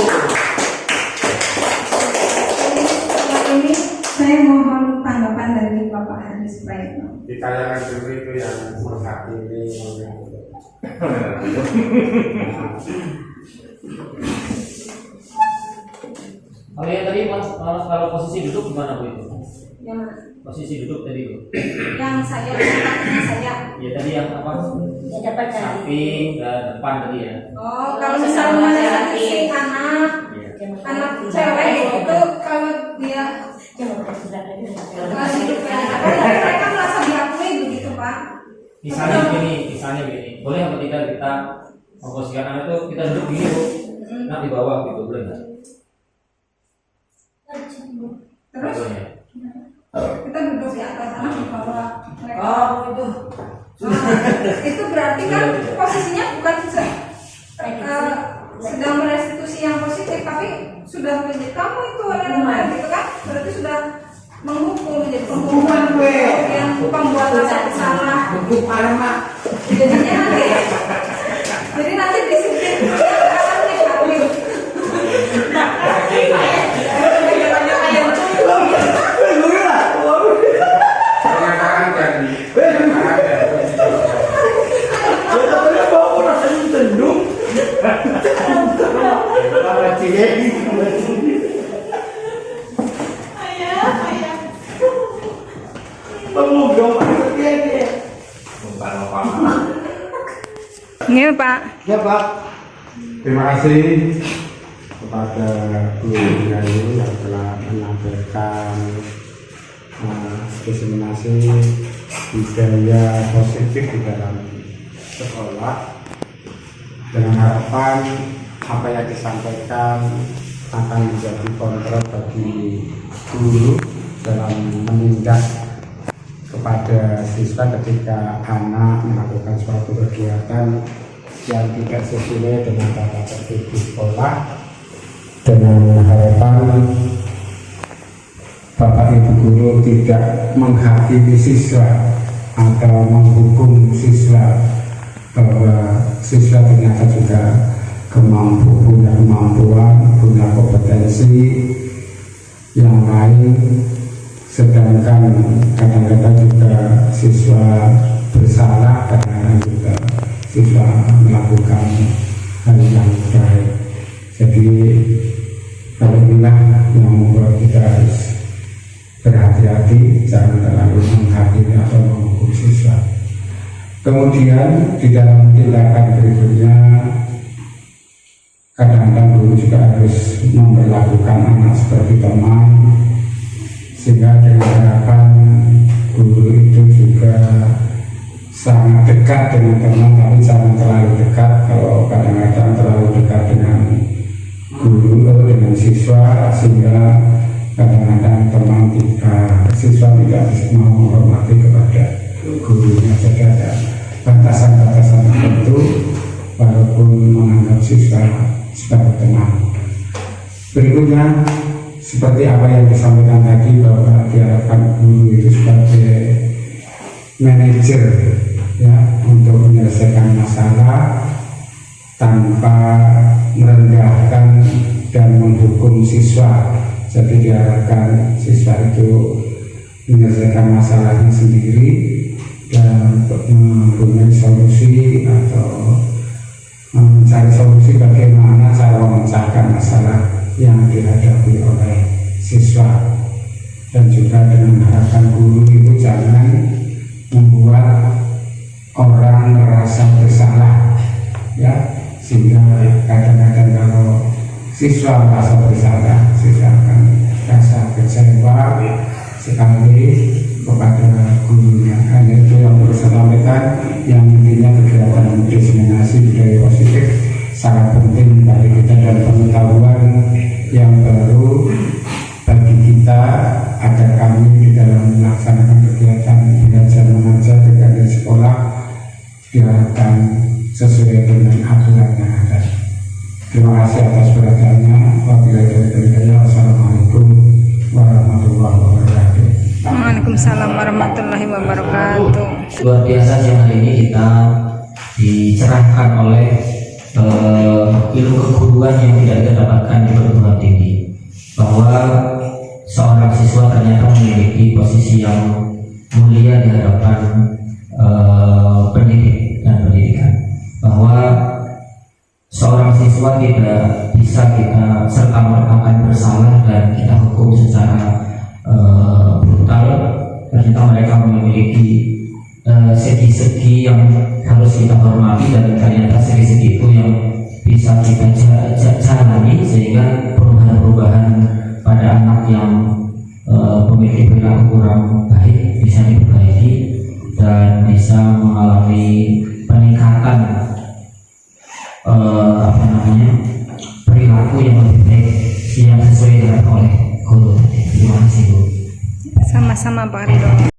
Ini saya mohon tanggapan dari Bapak Haris Praetno. Di tayangan dulu itu yang menghakimi. Kalau yang tadi kalau posisi duduk gimana Bu itu? Yang Posisi duduk tadi Bu. yang saya katakan saya. Ya tadi yang apa? Ya dapat tadi. Samping dan depan tadi ya. Oh, kalau misalnya si anak Iya. anak cewek itu kalau dia mereka merasa diakui begitu Pak. Misalnya begini, boleh apa tidak kita memposisikan anak itu kita duduk gini Bu, nah di bawah gitu, boleh nggak? Terus Contohnya. kita duduk di atas anak di bawah mereka. Oh itu. Itu berarti kan posisinya bukan sedang merestitusi yang positif, tapi sudah menjadi kamu itu orang gitu kan? Berarti sudah menghukum, menjadi penghukuman yang pembuatan satu salah. Bentuk alamat. Jadi nanti disiplin akan negatif. Pernyataan dari Kalau apa. Iya Pak. Ya Pak. Terima kasih kepada Bu Yayu yang telah menyampaikan diseminasi budaya positif di dalam sekolah, dengan harapan apa yang disampaikan akan menjadi kontrol bagi guru dalam menindak kepada siswa ketika anak melakukan suatu kegiatan yang tidak sesuai dengan tata tertib di sekolah, dengan harapan Bapak Ibu guru tidak menghakimi siswa atau menghukum siswa bahwa siswa ternyata juga punya kemampuan, punya kompetensi yang lain, sedangkan kadang-kadang juga siswa bersalah karena juga siswa melakukan hal yang baik. Jadi hal inilah yang membuat kita harus berhati-hati, jangan terlalu menghakimi atau menghukum siswa. Kemudian di dalam tindakan berikutnya, kadang-kadang guru juga harus memperlakukan anak seperti teman, sehingga dengan harapan guru itu juga sangat dekat dengan teman, tapi jangan terlalu dekat. Kalau kadang-kadang terlalu dekat dengan guru atau dengan siswa, sehingga kadang-kadang teman siswa tidak bisa menghormati kepada gurunya. Jadi ada batasan-batasan tertentu walaupun menganggap siswa sebagai teman. Berikutnya, seperti apa yang disampaikan tadi, bahwa diharapkan guru itu sebagai manajer ya, untuk menyelesaikan masalah tanpa merendahkan dan menghukum siswa. Jadi diharapkan siswa itu menyelesaikan masalahnya sendiri dan mempunyai solusi atau mencari solusi bagaimana cara memecahkan masalah yang dihadapi oleh siswa. Dan juga dengan harapan guru itu jangan membuat orang merasa bersalah ya, sehingga kadang-kadang kalau siswa merasa bersalah, siswa akan rasa kecewa sekali kepada gurunya. Hanya itu yang perlu saya sampaikan, yang intinya kegiatan diseminasi budaya positif sangat penting bagi kita dan pengetahuan yang baru bagi kita, agar kami di dalam melaksanakan kegiatan belajar mengajar kegiatan di sekolah diharapkan sesuai dengan aturan yang ada. Terima kasih atas perhatiannya. Wabillahi taufiq wal hidayah. Wassalamualaikum warahmatullahi wabarakatuh. Waalaikumsalam warahmatullahi wabarakatuh. Luar biasa siang hari ini kita dicerahkan oleh ilmu keguruan yang tidak kita dapatkan di perguruan tinggi, bahwa seorang siswa ternyata memiliki posisi yang mulia di hadapan pendidik dan pendidikan, bahwa seorang siswa tidak bisa kita serta-mertakan bersalah dan kita hukum secara brutal. Ternyata mereka memiliki segi-segi yang harus kita hormati, dan ternyata segi-segi itu yang bisa kita jalani sehingga perubahan-perubahan pada anak yang memiliki perilaku kurang baik bisa diperbaiki dan bisa mengalami peningkatan perilaku yang lebih baik yang sesuai dengan oleh guru. Terima kasih Bu. Sama-sama Pak Ridho.